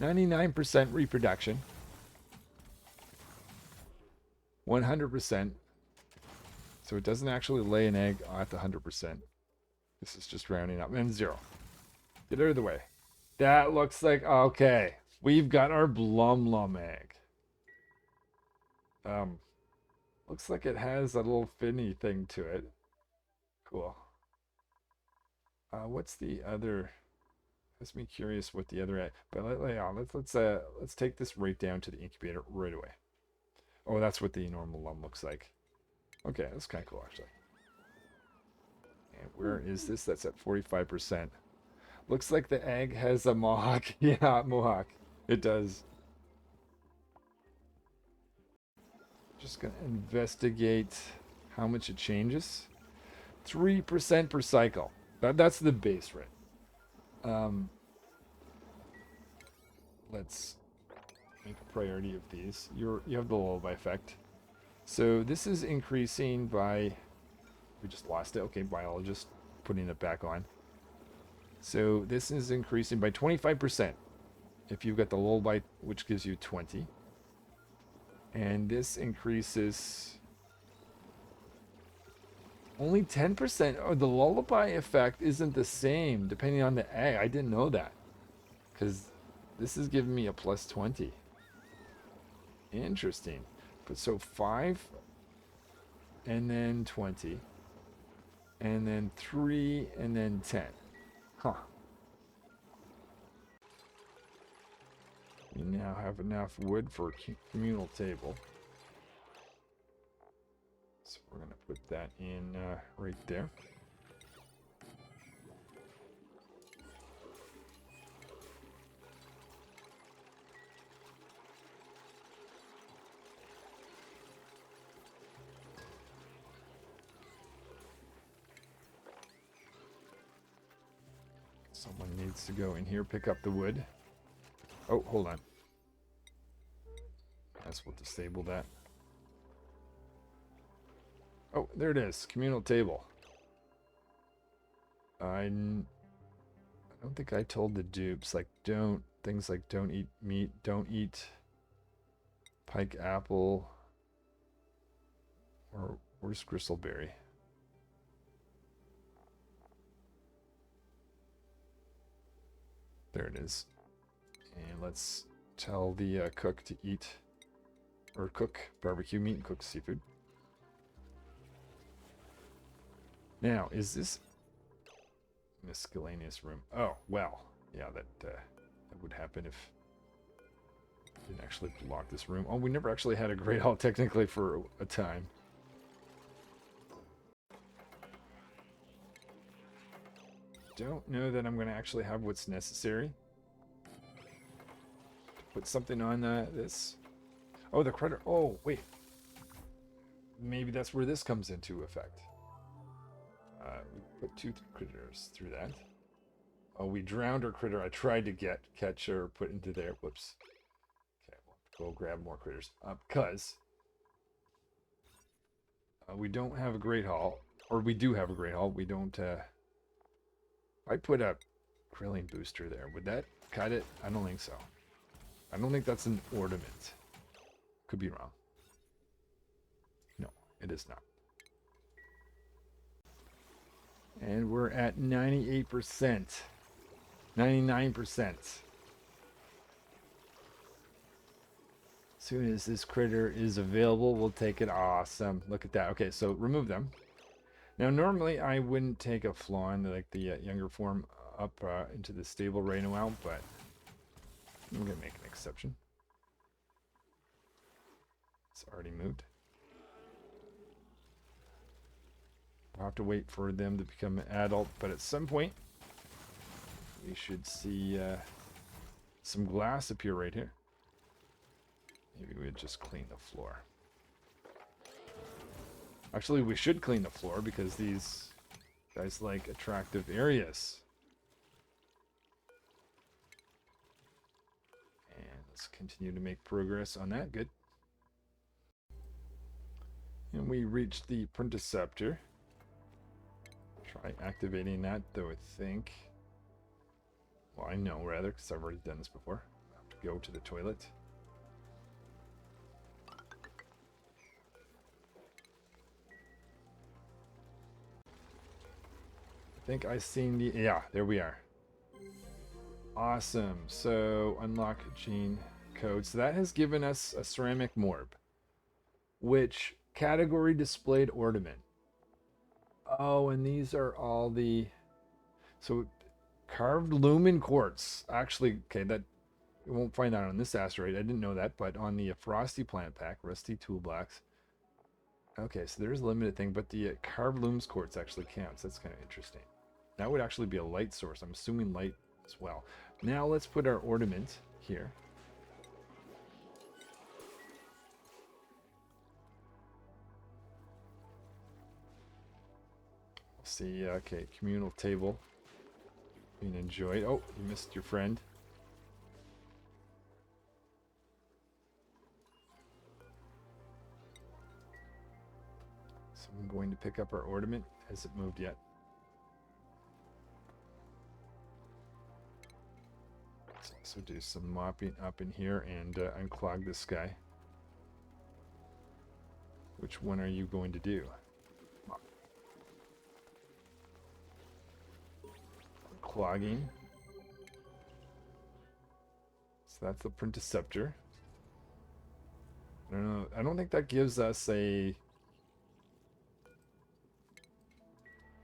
99% reproduction. 100%. So it doesn't actually lay an egg at the 100%. This is just rounding up. And 0. Get out of the way. That looks like... Okay. We've got our Blum Lumb egg. Looks like it has a little finny thing to it. Cool. What's the other... Makes me curious what the other egg... But let's take this right down to the incubator right away. Oh, that's what the normal lump looks like. Okay, that's kind of cool, actually. And where is this? That's at 45%. Looks like the egg has a mohawk. Yeah, mohawk. It does. Just going to investigate how much it changes. 3% per cycle. That's the base rate. Let's make a priority of these. You have the lullaby effect. So this is increasing by... We just lost it. Okay, biologist putting it back on. So this is increasing by 25%. If you've got the lullaby, which gives you 20. And this increases... Only 10%. Oh, the lullaby effect isn't the same depending on the egg. I didn't know that. Because this is giving me a plus 20. Interesting. But so 5, and then 20, and then 3, and then 10. Huh. We now have enough wood for a communal table. So we're going to put that in right there. Someone needs to go in here, pick up the wood. Oh, hold on. Guess we'll disable that. Oh, there it is. Communal table. I don't think I told the dupes, like, things like don't eat meat, don't eat pike apple, or where's gristleberry? There it is. And let's tell the cook to eat, or cook barbecue meat and cook seafood. Now, is this miscellaneous room? Oh, well, yeah, that would happen if I didn't actually block this room. Oh, we never actually had a great hall technically for a time. Don't know that I'm going to actually have what's necessary. Put something on this. Oh, the critter. Oh, wait. Maybe that's where this comes into effect. We put 2 critters through that. Oh, we drowned our critter. I tried to catch or put into there. Whoops. Okay, we'll go grab more critters. Because we don't have a great hall. Or we do have a great hall. We don't... I put a grilling booster there. Would that cut it? I don't think so. I don't think that's an ornament. Could be wrong. No, it is not. And we're at 98%. 99%. As soon as this critter is available, we'll take it. Awesome. Look at that. Okay, so remove them. Now, normally I wouldn't take a flawn, like the younger form, up into the stable right now, but I'm going to make an exception. It's already moved. We'll have to wait for them to become an adult, but at some point, we should see some glass appear right here. Maybe we would just clean the floor. Actually, we should clean the floor because these guys like attractive areas. And let's continue to make progress on that. Good. And we reached the Printiceptor. Try activating that, though I think... Well, I know, rather, because I've already done this before. I have to go to the toilet. I think I've seen the... Yeah, there we are. Awesome. So, unlock gene code. So that has given us a ceramic morb. Which, category displayed ornament. Oh, and these are all the... So, carved lumen quartz. Actually, okay, that... You won't find that on this asteroid. I didn't know that, but on the Frosty Plant Pack, Rusty Toolbox. Okay, so there's a limited thing, but the carved looms quartz actually counts. That's kind of interesting. That would actually be a light source. I'm assuming light as well. Now let's put our ornament here. We'll see, okay, communal table being enjoyed. Oh, you missed your friend. So I'm going to pick up our ornament. Has it moved yet? Let's also do some mopping up in here and unclog this guy. Which one are you going to do? Clogging. So that's the Printiceptor. I don't know. I don't think that gives us a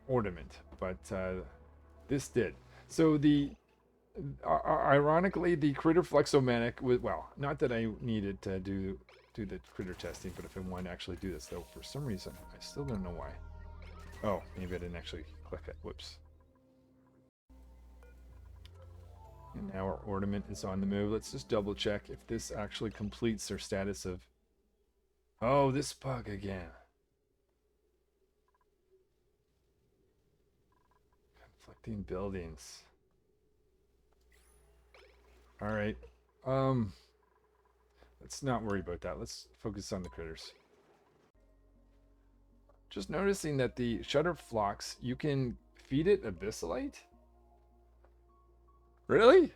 ornament, but this did. So the ironically, the critter flexomanic was, well, not that I needed to do the critter testing, but if I want to actually do this, though, for some reason, I still don't know why. Oh, maybe I didn't actually click it. Whoops. And now our ornament is on the move. Let's just double check if this actually completes their status of... Oh, this bug again. Conflicting buildings. All right. Let's not worry about that. Let's focus on the critters. Just noticing that the Shatter Flox, you can feed it abyssalite? Really?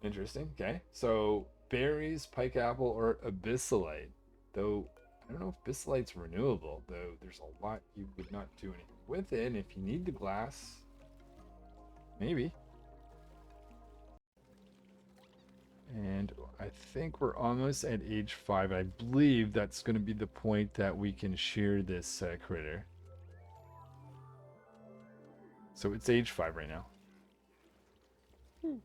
Interesting. Okay. So berries, pike apple, or abyssalite. Though I don't know if abyssalite's renewable, though there's a lot you would not do anything with it. And if you need the glass, maybe. And I think we're almost at age 5. I believe that's going to be the point that we can shear this critter. So it's age 5 right now. I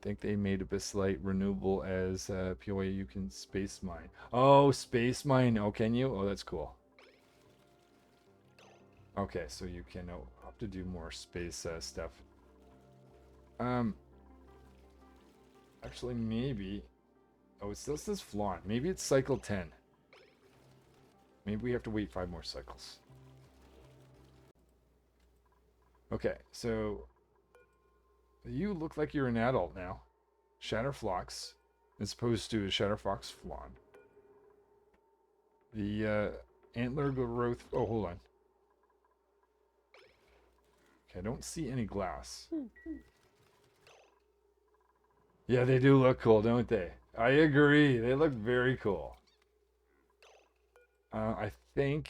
think they made abyssalite renewable as POA you can space mine. Oh, space mine. Oh, can you? Oh, that's cool. Okay, so you can have to do more space stuff. Actually, maybe. Oh, it still says flaunt. Maybe it's cycle 10. Maybe we have to wait 5 more cycles. Okay, so you look like you're an adult now. Shatter Flox, as opposed to a Shatter Fox Flan. The antler growth. Oh, hold on. Okay, I don't see any glass. Yeah, they do look cool, don't they? I agree. They look very cool. I think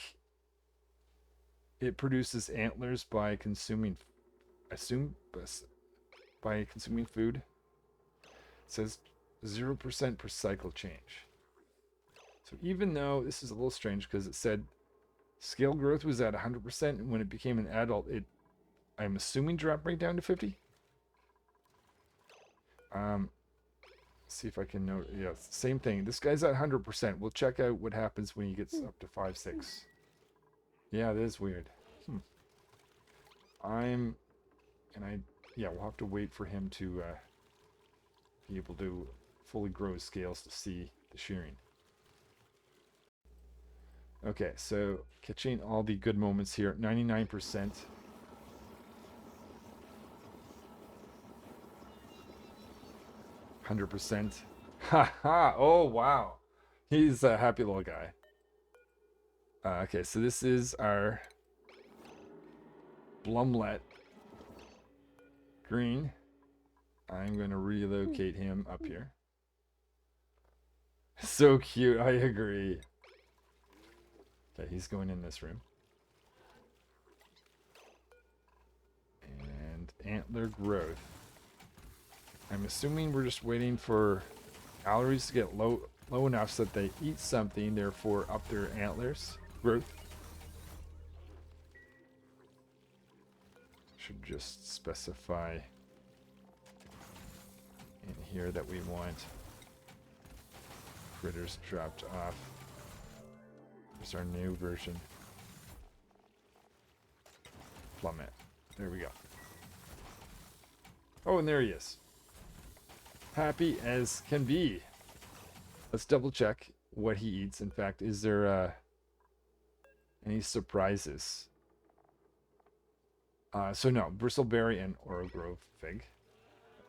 it produces antlers by consuming, I assume, by consuming food. It says 0% per cycle change. So even though this is a little strange because it said scale growth was at 100%, and when it became an adult, it, I'm assuming, dropped right down to 50. See if I can note. Yeah, same thing. This guy's at 100%. We'll check out what happens when he gets up to 5, 6. Yeah, it is weird. Yeah, we'll have to wait for him to be able to fully grow his scales to see the shearing. Okay, so catching all the good moments here. 99%. %. Ha ha! Oh wow, he's a happy little guy. Okay, so this is our Blumlet green. I'm going to relocate him up here. So cute, I agree. Okay, he's going in this room. And antler growth. I'm assuming we're just waiting for calories to get low enough so that they eat something, therefore up their antlers growth. Should just specify in here that we want critters dropped off. Here's our new version. Plummet. There we go. Oh, and there he is. Happy as can be. Let's double check what he eats. In fact, is there any surprises? So no, bristleberry and Orogrove fig.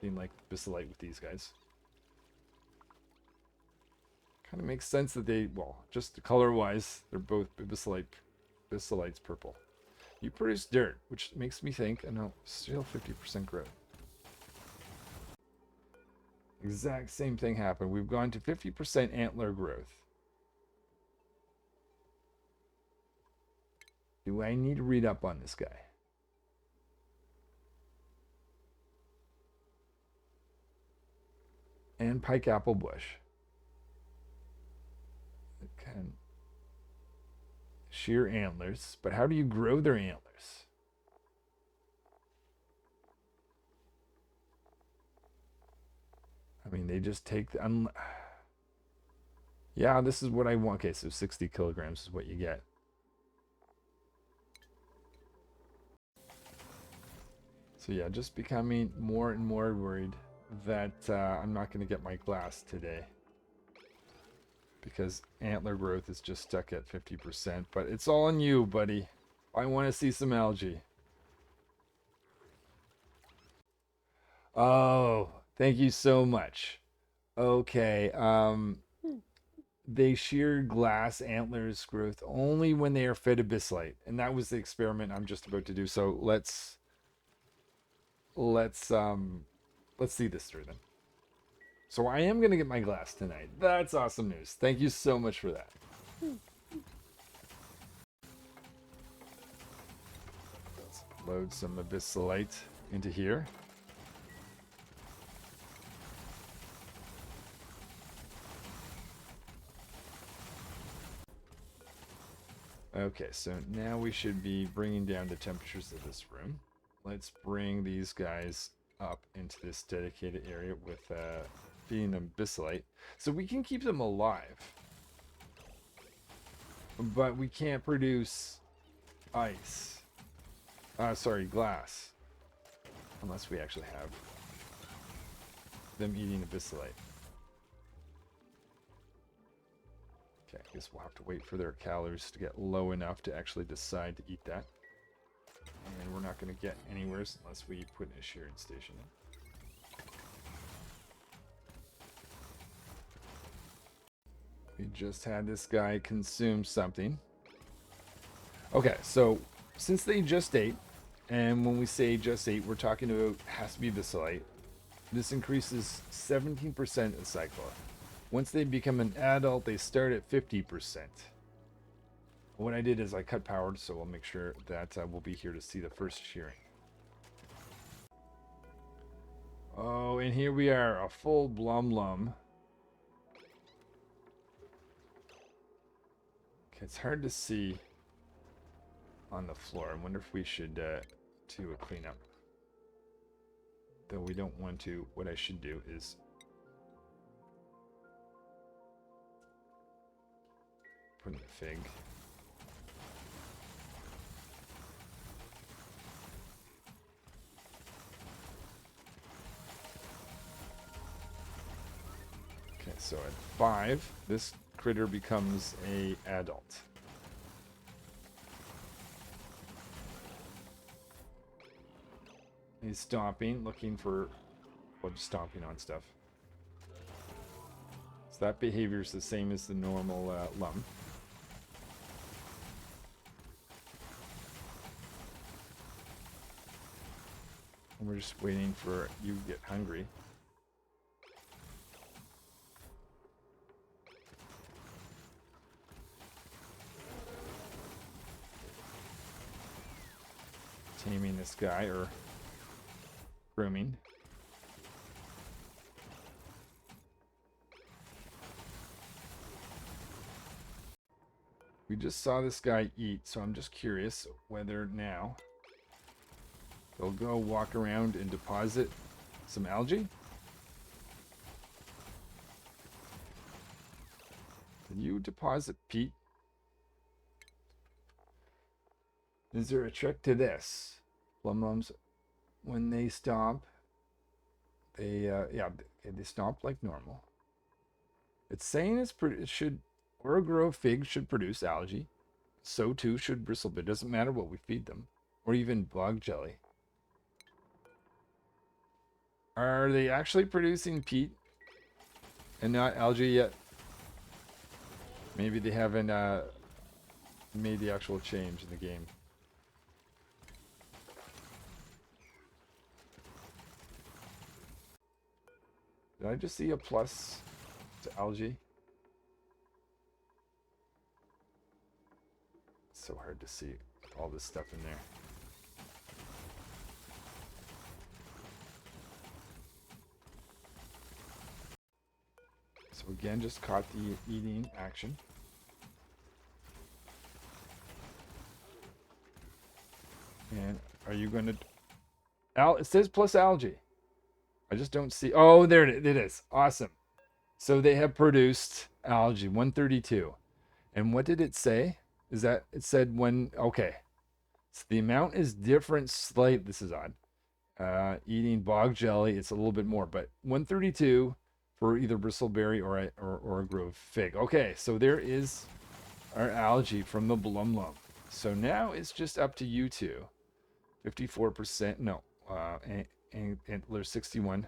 Nothing like abyssalite with these guys. Kind of makes sense that they, well, just color-wise, they're both abyssalite's purple. You produce dirt, which makes me think, no, still 50% growth. Exact same thing happened. We've gone to 50% antler growth. Do I need to read up on this guy? And pike apple bush. It can shear antlers, but how do you grow their antlers? I mean, they just take the... Yeah, this is what I want. Okay, so 60 kilograms is what you get. So yeah, just becoming more and more worried that I'm not going to get my glass today. Because antler growth is just stuck at 50%. But it's all on you, buddy. I want to see some algae. Oh, thank you so much. Okay. They shear glass antlers growth only when they are fed abyssite, and that was the experiment I'm just about to do. So let's let's see this through then. So I am gonna get my glass tonight. That's awesome news. Thank you so much for that. Let's load some abyssalite into here. Okay, so now we should be bringing down the temperatures of this room. Let's bring these guys up into this dedicated area with feeding them abyssalite. So we can keep them alive, but we can't produce ice. Sorry, glass. Unless we actually have them eating abyssalite. Okay, I guess we'll have to wait for their calories to get low enough to actually decide to eat that. And we're not going to get anywhere unless we put a shearing station in. We just had this guy consume something. Okay, so since they just ate, and when we say just ate, we're talking about has to be abyssalite. This increases 17% in the cycle. Once they become an adult, they start at 50%. What I did is I cut power, so I'll make sure that we'll be here to see the first shearing. Oh, and here we are, a full Blum Lumb. Okay, it's hard to see on the floor. I wonder if we should do a cleanup. Though we don't want to, what I should do is put in the fig. Okay, so at 5, this critter becomes a adult. He's stomping, looking for, well, just stomping on stuff. So that behavior is the same as the normal lump. And we're just waiting for you to get hungry. Taming this guy, or grooming. We just saw this guy eat, so I'm just curious whether now they'll go walk around and deposit some algae. Can you deposit peat? Is there a trick to this? Blum Lumbs, when they stomp, they stomp like normal. It's saying it should, or grow fig should produce algae. So too should bristlebit. Doesn't matter what we feed them, or even bog jelly. Are they actually producing peat and not algae yet? Maybe they haven't made the actual change in the game. Did I just see a plus to algae? It's so hard to see all this stuff in there. So again, just caught the eating action. And are you going to... It says plus algae. I just don't see... Oh, there it is. Awesome. So they have produced algae, 132. And what did it say? Is that... It said when... Okay. So the amount is different slight. This is odd. Eating bog jelly, it's a little bit more. But 132 for either bristleberry or a grove fig. Okay, so there is our algae from the Blum Lumb. So now it's just up to you two. 54%, no, and antler 61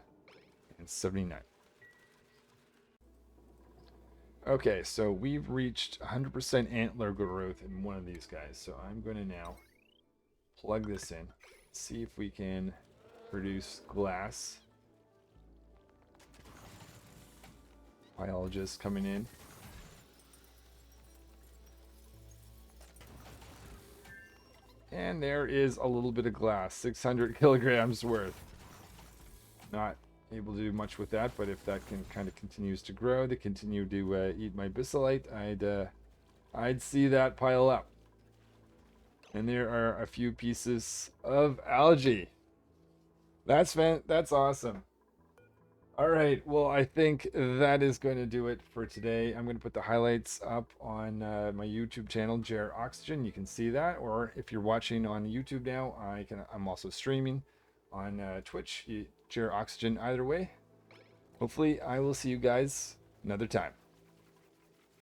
and 79. Okay, so we've reached 100% antler growth in one of these guys. So I'm going to now plug this in, see if we can produce glass. Biologist coming in. And there is a little bit of glass, 600 kilograms worth. Not able to do much with that, but if that can kind of continues to grow, they continue to eat my bacillite, I'd see that pile up. And there are a few pieces of algae. That's awesome. All right, well, I think that is going to do it for today. I'm going to put the highlights up on my YouTube channel, Jer Oxygen. You can see that, or if you're watching on YouTube now, I'm also streaming on Twitch, Jer Oxygen. Either way, hopefully, I will see you guys another time.